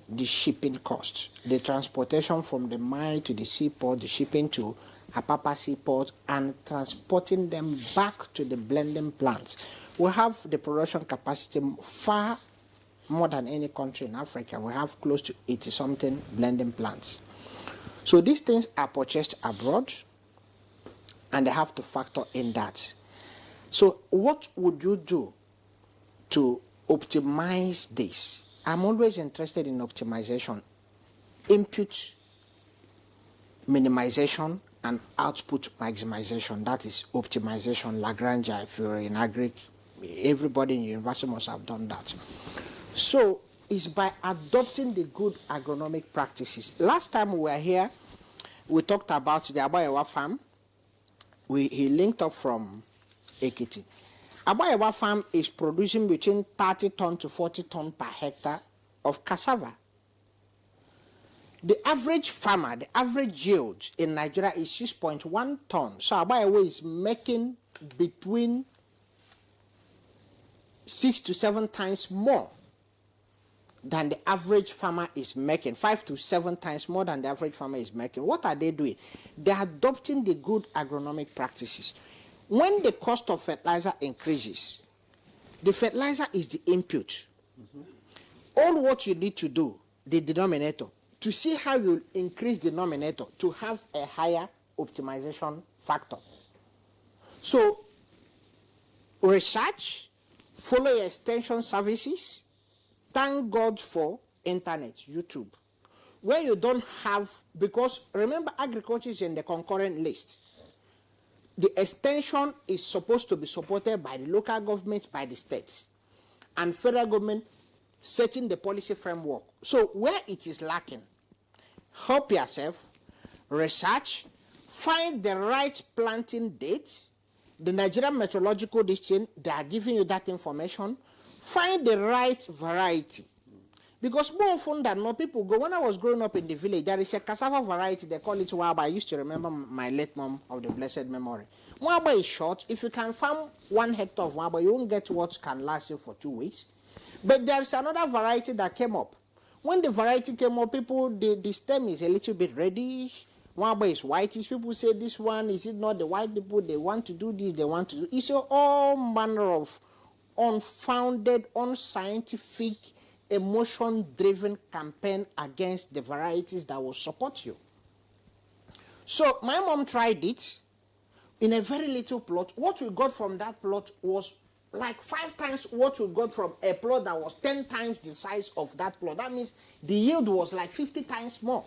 the shipping cost, the transportation from the mine to the seaport, the shipping to Apapa seaport, and transporting them back to the blending plants, we have the production capacity far more than any country in Africa. We have close to 80-something blending plants. So these things are purchased abroad, and they have to factor in that. So what would you do to optimize this? I'm always interested in optimization, input minimization, and output maximization. That is optimization. Lagrange, if you're in agric, everybody in university must have done that. So it's by adopting the good agronomic practices. Last time we were here, we talked about the Abayewa farm. He linked up from Ekiti. Abayewa farm is producing between 30 tons to 40 tons per hectare of cassava. The average farmer, the average yield in Nigeria is 6.1 tons. So Abayewa is making between 6 to 7 times more than the average farmer is making, 5 to 7 times more than the average farmer is making. What are they doing? They are adopting the good agronomic practices. When the cost of fertilizer increases, the fertilizer is the input. All what you need to do, the denominator, to see how you increase the denominator to have a higher optimization factor. So, research, follow your extension services. Thank God for internet, YouTube, where you don't have, because remember agriculture is in the concurrent list. The extension is supposed to be supported by the local governments, by the states, and federal government setting the policy framework. So where it is lacking, help yourself, research, find the right planting date. The Nigerian Meteorological District, they are giving you that information. Find the right variety. Because more often than not, people go, when I was growing up in the village, there is a cassava variety, they call it Waba. I used to remember my late mom of the blessed memory. Waba is short. If you can farm 1 hectare of Waba, you won't get what can last you for 2 weeks. But there's another variety that came up. When the variety came up, people, the stem is a little bit reddish. Waba is whitish. People say, this one, is it not the white people? They want to do this, they want to do. It's all manner of unfounded, unscientific, emotion-driven campaign against the varieties that will support you. So my mom tried it in a very little plot. What we got from that plot was like 5 times what we got from a plot that was 10 times the size of that plot. That means the yield was like 50 times more.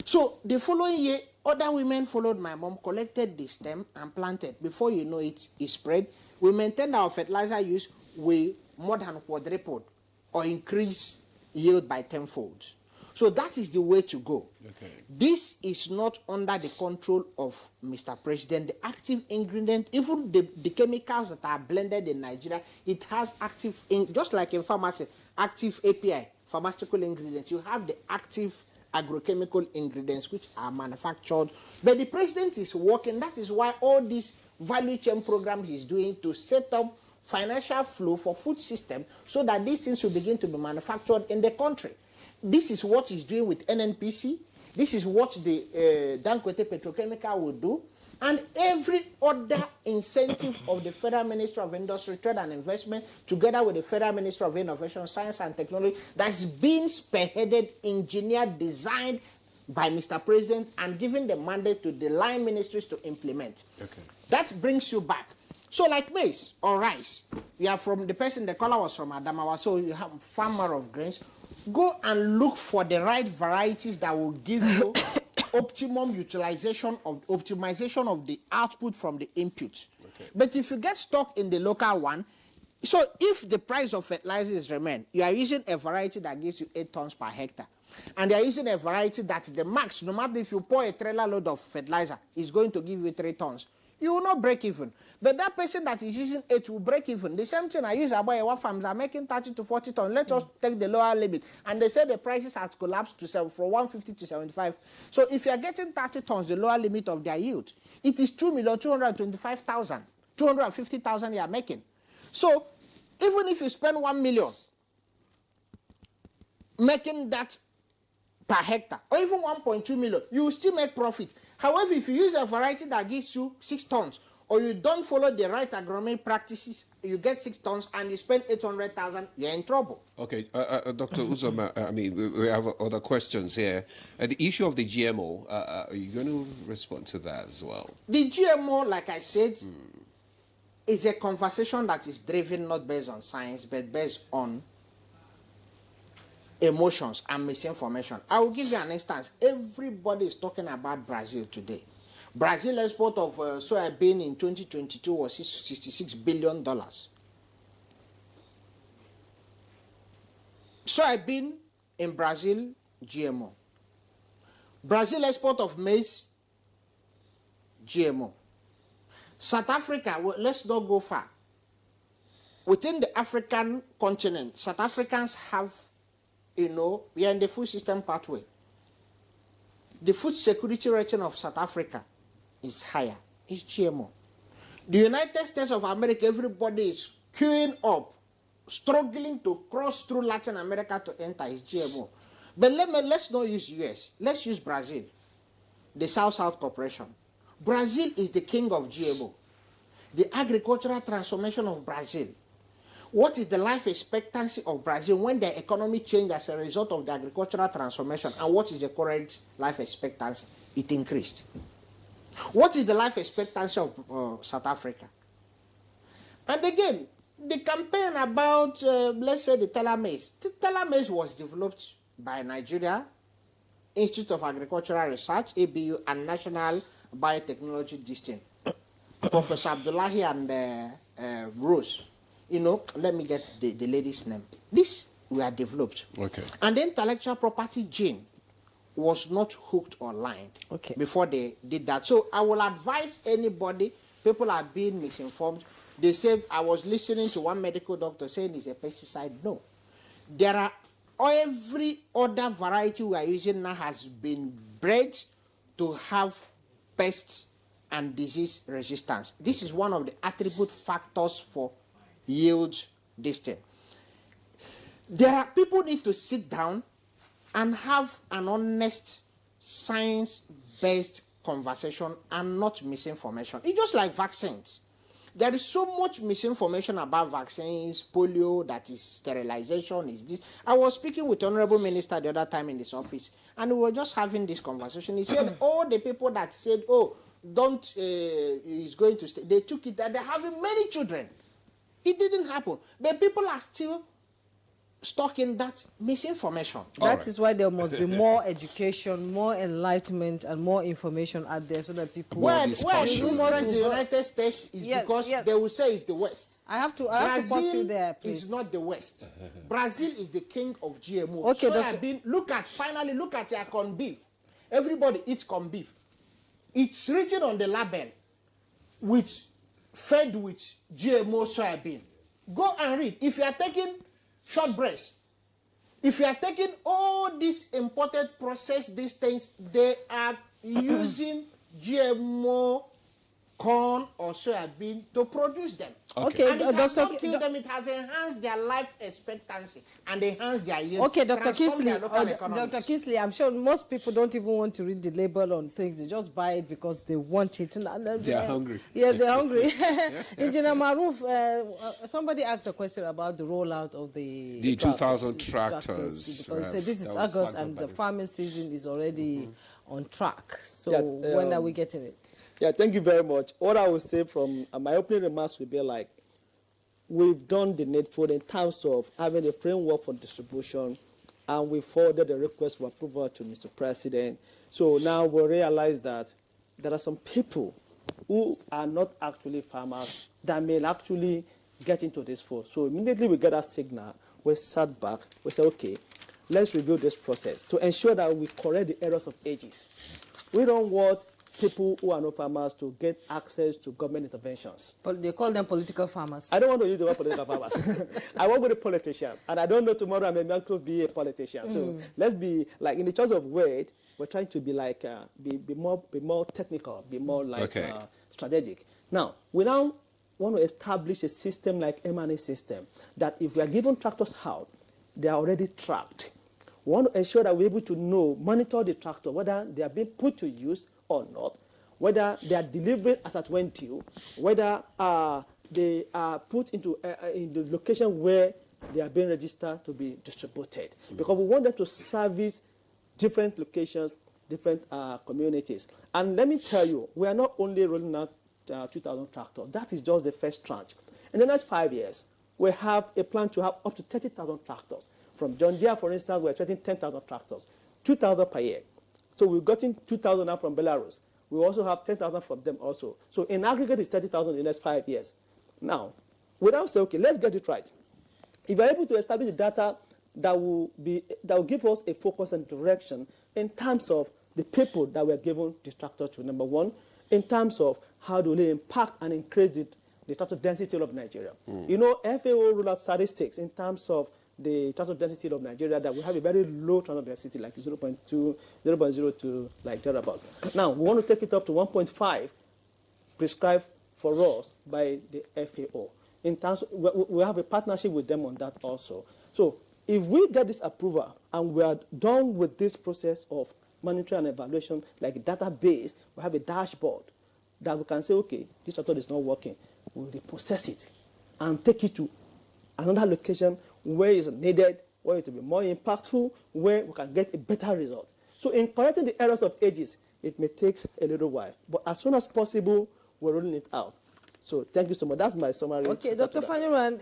So the following year, other women followed my mom, collected the stem and planted. Before you know it, it spread. We maintained our fertilizer use. We more than quadrupled or increase yield by 10-fold. So that is the way to go. Okay. This is not under the control of Mr. President. The active ingredient, even the chemicals that are blended in Nigeria, it has active, just like in pharmacy, active API, pharmaceutical ingredients. You have the active agrochemical ingredients which are manufactured. But the president is working. That is why all these value chain programs is doing to set up financial flow for food system so that these things will begin to be manufactured in the country. This is what he's doing with NNPC. This is what the Dangote Petrochemical will do. And every other incentive of the Federal Ministry of Industry, Trade and Investment, together with the Federal Ministry of Innovation, Science and Technology, that's been spearheaded, engineered, designed by Mr. President and given the mandate to the line ministries to implement. Okay. That brings you back. So like maize or rice, you are from the person, the caller was from Adamawa, so you have farmer of grains. Go and look for the right varieties that will give you optimum utilization of optimization of the output from the input. Okay. But if you get stuck in the local one, so if the price of fertilizers remain, you are using a variety that gives you 8 tons per hectare. And they are using a variety that the max, no matter if you pour a trailer load of fertilizer, is going to give you 3 tons. You will not break even. But that person that is using 8 will break even. The same thing I use Abayewa farms are making 30 to 40 tons. Let us take the lower limit. And they say the prices has collapsed to from 150 to 75. So if you are getting 30 tons, the lower limit of their yield, it is 2,225,000, 250,000 you are making. So Even if you spend 1 million making that per hectare, or even 1.2 million, you will still make profit. However, if you use a variety that gives you 6 tons, or you don't follow the right agronomic practices, you get 6 tons and you spend 800,000, you're in trouble. Okay, Dr. Uzoma, I mean, we have other questions here. The issue of the GMO, are you going to respond to that as well? The GMO, like I said, is a conversation that is driven not based on science, but based on emotions and misinformation. I will give you an instance. Everybody is talking about Brazil today. Brazil export of soybean in 2022 was $66 billion. Soybean in Brazil, GMO. Brazil export of maize, GMO. South Africa, well, let's not go far. Within the African continent, South Africans have, we are in the food system pathway. The food security rating of South Africa is higher. It's GMO. The United States of America, everybody is queuing up, struggling to cross through Latin America to enter. It's GMO. But let's not use US. Let's use Brazil, the South-South Corporation. Brazil is the king of GMO. The agricultural transformation of Brazil. What is the life expectancy of Brazil when the economy changed as a result of the agricultural transformation? And what is the current life expectancy? It increased. What is the life expectancy of South Africa? And again, the campaign about, let's say, the telemase. The telemase was developed by Nigeria, Institute of Agricultural Research, ABU, and National Biotechnology Distinct. Professor Abdullahi and Rose. Let me get the lady's name. This were developed. Okay. And the intellectual property gene was not hooked or lined before they did that. So I will advise anybody, people are being misinformed. They say, I was listening to one medical doctor saying it's a pesticide. No. There are, every other variety we are using now has been bred to have pest and disease resistance. This is one of the attribute factors for yield distance. There are people need to sit down and have an honest science-based conversation and not misinformation. It's just like vaccines. There is so much misinformation about vaccines, polio, that is sterilization, is this. I was speaking with Honorable Minister the other time in this office, and we were just having this conversation. He said all the people that said, he's going to stay, they took it, that they're having many children. It didn't happen. But people are still stuck in that misinformation. That is why there must be more education, more enlightenment, and more information out there so that people... Where the United States is because they will say it's the West. I have to pause you there, please. Brazil is not the West. Brazil is the king of GMO. Okay, so look at your corned beef. Everybody eats corned beef. It's written on the label fed with GMO soybean. Go and read. If you are taking short breast, if you are taking all these imported processed these things, they are using GMO corn or soybean to produce them. Okay, and it has not killed them. It has enhanced their life expectancy and enhanced their yield. Okay, Dr. Kisley, I'm sure most people don't even want to read the label on things. They just buy it because they want it. They are hungry. Yes, they're hungry. Engineer Maruf, somebody asked a question about the rollout of the 2,000 tractors. Because this is August and the farming season is already on track. So when are we getting it? Yeah, thank you very much. What I would say from my opening remarks would be like, we've done the needful in terms of having a framework for distribution, and we forwarded the request for approval to Mr. President. So now we realize that there are some people who are not actually farmers that may actually get into this fold. So immediately we get a signal, we sat back, we said, okay, let's review this process to ensure that we correct the errors of ages. We don't want people who are not farmers to get access to government interventions. But they call them political farmers. I don't want to use the word political farmers. I work with the politicians, and I don't know tomorrow I may not be a politician. So let's be like, in the choice of word, we're trying to be like be more technical, be more like strategic. Now, when want to establish a system like M&A system, that if we are given tractors out, they are already tracked. We want to ensure that we're able to monitor the tractor, whether they are being put to use or not, whether they are delivering as at when due, whether they are put into in the location where they are being registered to be distributed. Because we want them to service different locations, different communities. And let me tell you, we are not only rolling out 2,000 tractors. That is just the first tranche. In the next 5 years, we have a plan to have up to 30,000 tractors. From John Deere, for instance, we're expecting 10,000 tractors, 2,000 per year. So we've gotten 2,000 now from Belarus. We also have 10,000 from them also. So in aggregate, it's 30,000 in the next 5 years. Now, without saying, okay, let's get it right. If we're able to establish the data that will give us a focus and direction in terms of the people that we're given this tractor to, number one, in terms of how do they impact and increase the tractor density of Nigeria. You know, FAO rule out statistics in terms of the tractor density of Nigeria, that we have a very low tractor density, like 0.2, 0.02, like thereabout. Now, we want to take it up to 1.5 prescribed for us by the FAO. In terms, we have a partnership with them on that also. So if we get this approval and we are done with this process of monitoring and evaluation, like a database, we have a dashboard that we can say, okay, this tractor is not working. We'll reprocess it and take it to another location where it's needed, where it will be more impactful, where we can get a better result. So in correcting the errors of ages, it may take a little while. But as soon as possible, we're rolling it out. So thank you so much. That's my summary. Okay, Dr. Fanyeran,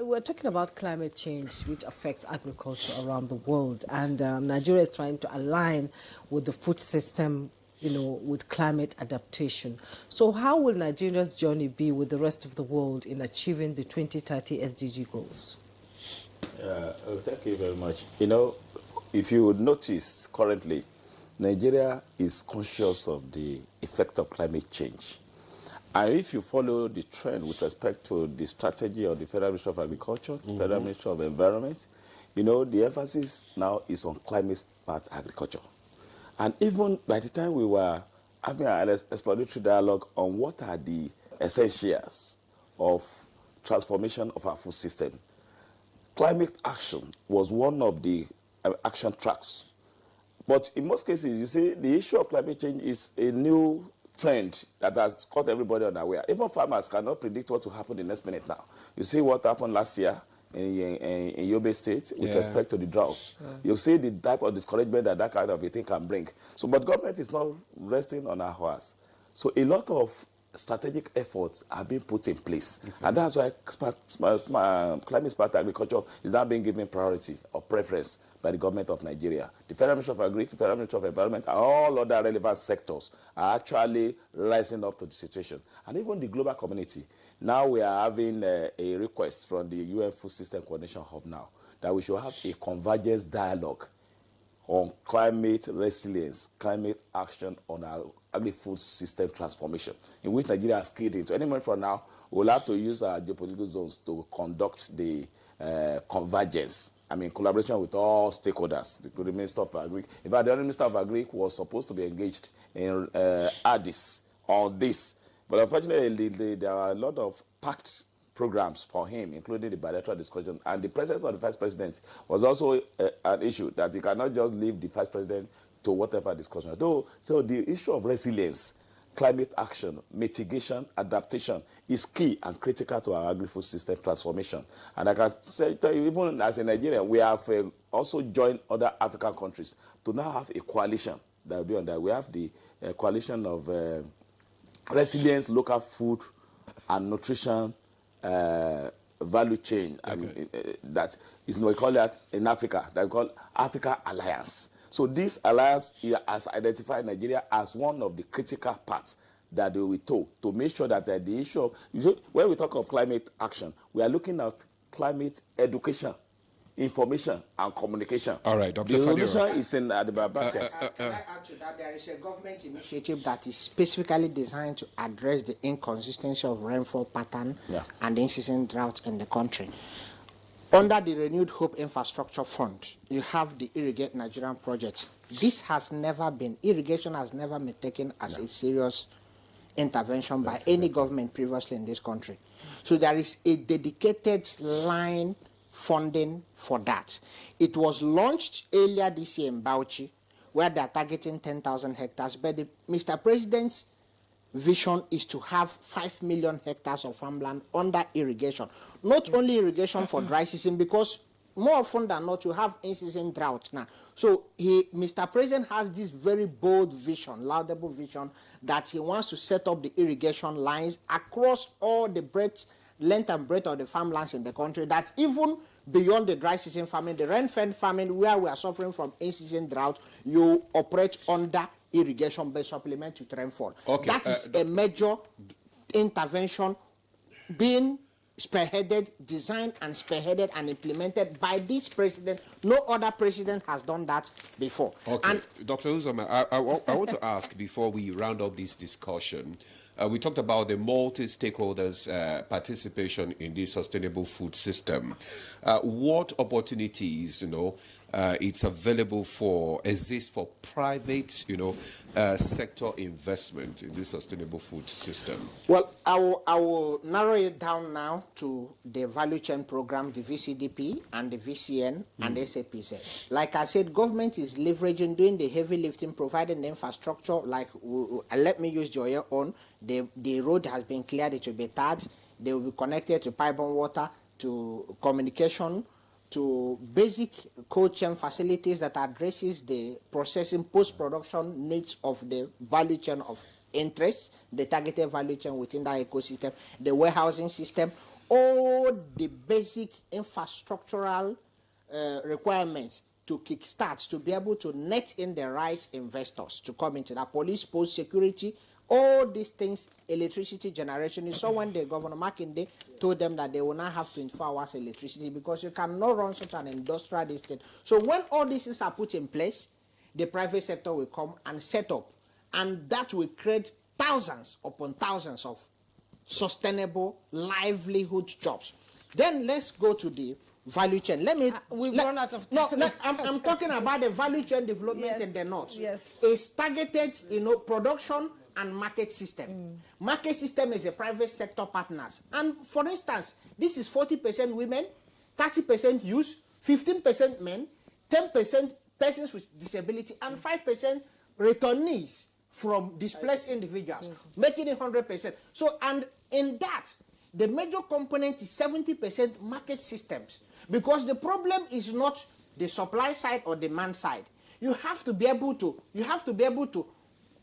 we're talking about climate change, which affects agriculture around the world. And Nigeria is trying to align with the food system, you know, with climate adaptation. So how will Nigeria's journey be with the rest of the world in achieving the 2030 SDG goals? Thank you very much. You know, if you would notice currently, Nigeria is conscious of the effect of climate change. And if you follow the trend with respect to the strategy of the Federal Ministry of Agriculture, the Federal Ministry of Environment, you know, the emphasis now is on climate-smart agriculture. And even by the time we were having an exploratory dialogue on what are the essentials of transformation of our food system, climate action was one of the action tracks. But in most cases, you see, the issue of climate change is a new trend that has caught everybody unaware. Even farmers cannot predict what will happen the next minute now. You see what happened last year in Yobe State with respect to the drought. You see the type of discouragement that kind of a thing can bring. So, but government is not resting on our horse. So a lot of strategic efforts are being put in place. And that's why climate-smart agriculture is now being given priority or preference by the government of Nigeria. The Federal Ministry of Agriculture, the Federal Ministry of Environment, and all other relevant sectors are actually rising up to the situation. And even the global community. Now we are having a request from the UN Food System Coordination Hub now that we should have a convergence dialogue on climate resilience, climate action on our agri-food system transformation, in which Nigeria has keyed into. Any moment from now, we'll have to use our geopolitical zones to conduct the convergence. I mean, collaboration with all stakeholders, the Minister of Agri. In fact, the other Minister of Agri was supposed to be engaged in Addis on this. But unfortunately, there are a lot of packed programs for him, including the bilateral discussion. And the presence of the Vice President was also an issue, that he cannot just leave the Vice President to whatever discussion. So the issue of resilience, climate action, mitigation, adaptation is key and critical to our agri-food system transformation. And I can tell you, even as a Nigerian, we have also joined other African countries to now have a coalition that will be on that. We have the coalition of resilience, local food and nutrition value chain. I mean, that is, we call that in Africa, that we call Africa Alliance. So this alliance has identified Nigeria as one of the critical parts that they will to make sure that the issue of, when we talk of climate action, we are looking at climate education, information, and communication. All right, Dr. The solution is in the back. Can I add to that? There is a government initiative that is specifically designed to address the inconsistency of rainfall pattern and the incessant drought in the country. Under the Renewed Hope Infrastructure Fund, you have the Irrigate Nigerian project. This has never been, irrigation has never been taken as a serious intervention by any government previously in this country. So there is a dedicated line funding for that. It was launched earlier this year in Bauchi, where they are targeting 10,000 hectares. But Mr. President's vision is to have 5 million hectares of farmland under irrigation. Not only irrigation for dry season, because more often than not, you have in-season drought now. So Mr. President has this very bold vision, laudable vision, that he wants to set up the irrigation lines across all the length and breadth of the farmlands in the country, that even beyond the dry season farming, the rain-fed farming, where we are suffering from in-season drought, you operate under irrigation-based supplement to rainfall. Okay, that is a major intervention being spearheaded, designed and spearheaded and implemented by this president. No other president has done that before. Okay, and Dr. Uzoma, I want to ask before we round up this discussion, we talked about the multi-stakeholders' participation in the sustainable food system. What opportunities, it's available exist for private, sector investment in the sustainable food system? Well, I will narrow it down now to the value chain program, the VCDP and the VCN and SAPZ. Like I said, government is leveraging, doing the heavy lifting, providing the infrastructure. Like, let me use your own. The road has been cleared, it will be tarred. They will be connected to pipe-borne water, to communication, to basic cold chain facilities that addresses the processing, post-production needs of the value chain of interest, the targeted value chain within that ecosystem, the warehousing system, all the basic infrastructural requirements to kickstart, to be able to net in the right investors to come into that, police post, security, all these things, electricity generation. You saw when the Governor Makinde told them that they will not have 24 hours electricity because you cannot run such an industrial district. So when all these things are put in place, the private sector will come and set up, and that will create thousands upon thousands of sustainable livelihood jobs. Then let's go to the value chain. We've run out of time. No, I'm talking about the value chain development in the north. Yes. It's targeted, production and market system. Market system is a private sector partners. And for instance, this is 40% women, 30% youth, 15% men, 10% persons with disability, and 5% returnees from displaced individuals, making it 100%. So, and in that, the major component is 70% market systems, because the problem is not the supply side or demand side. You have to be able to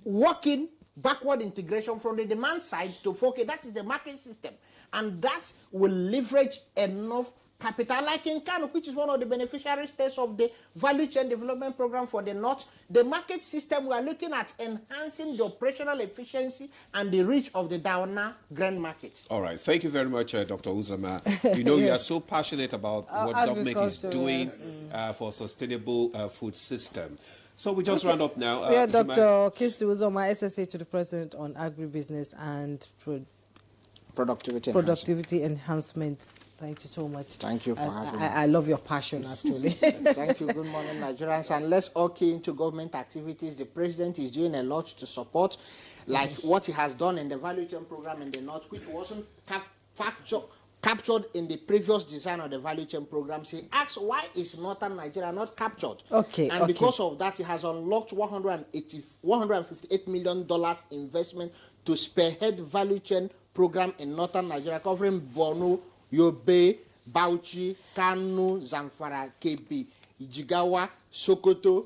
work in backward integration from the demand side to focus. That is the market system, and that will leverage enough capital, like in Kano, which is one of the beneficiary states of the value chain development program for the north. The market system, we are looking at enhancing the operational efficiency and the reach of the Dauna grain market. All right, thank you very much, Dr. Uzoma. You are so passionate about what government is doing for sustainable food system. So we just round up now. Dr. Kistu Uzoma, SSA to the President on agribusiness and productivity enhancement. Thank you so much. Thank you for having me. I love your passion, actually. Thank you. Good morning, Nigerians. And let's all key into government activities. The president is doing a lot to support, like what he has done in the value chain program in the north, which wasn't captured in the previous design of the value chain program. He asked, why is northern Nigeria not captured? And because of that, he has unlocked $158 million investment to spearhead value chain program in northern Nigeria, covering Borno, Yobe, Bauchi, Kano, Zamfara, Kebbi, Jigawa, Sokoto.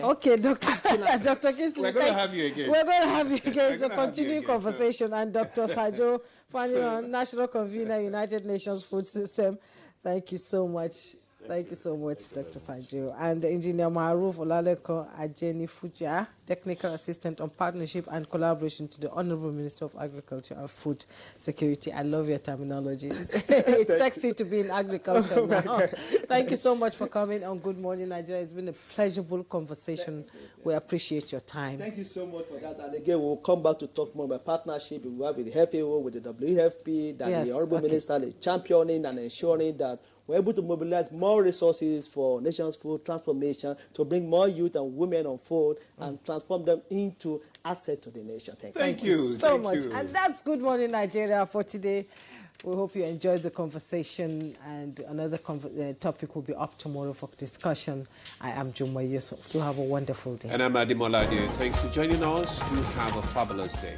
Dr. Kisley, we're going to have you again. We're going to have you again. It's a continuing conversation. And Dr. Sajo Fani, National Convener, United Nations Food System. Thank you so much. Thank you so much, Dr. Sajo. And Engineer Maruf Olaleko Ajeni Fuja, Technical Assistant on Partnership and Collaboration to the Honorable Minister of Agriculture and Food Security. I love your terminology. It's sexy to be in agriculture now. Thank you so much for coming on Good Morning Nigeria. It's been a pleasurable conversation. We appreciate your time. Thank you so much for that. And again, we'll come back to talk more about partnership we have with the FAO, with the WFP, that the Honorable Minister is championing and ensuring that we're able to mobilize more resources for nation's food transformation to bring more youth and women on fold and transform them into assets to the nation. Thank you so much. And that's Good Morning Nigeria for today. We hope you enjoyed the conversation, and another topic will be up tomorrow for discussion. I am Jumwa Yusuf. Do have a wonderful day. And I'm Adimola Ade. Thanks for joining us. Do have a fabulous day.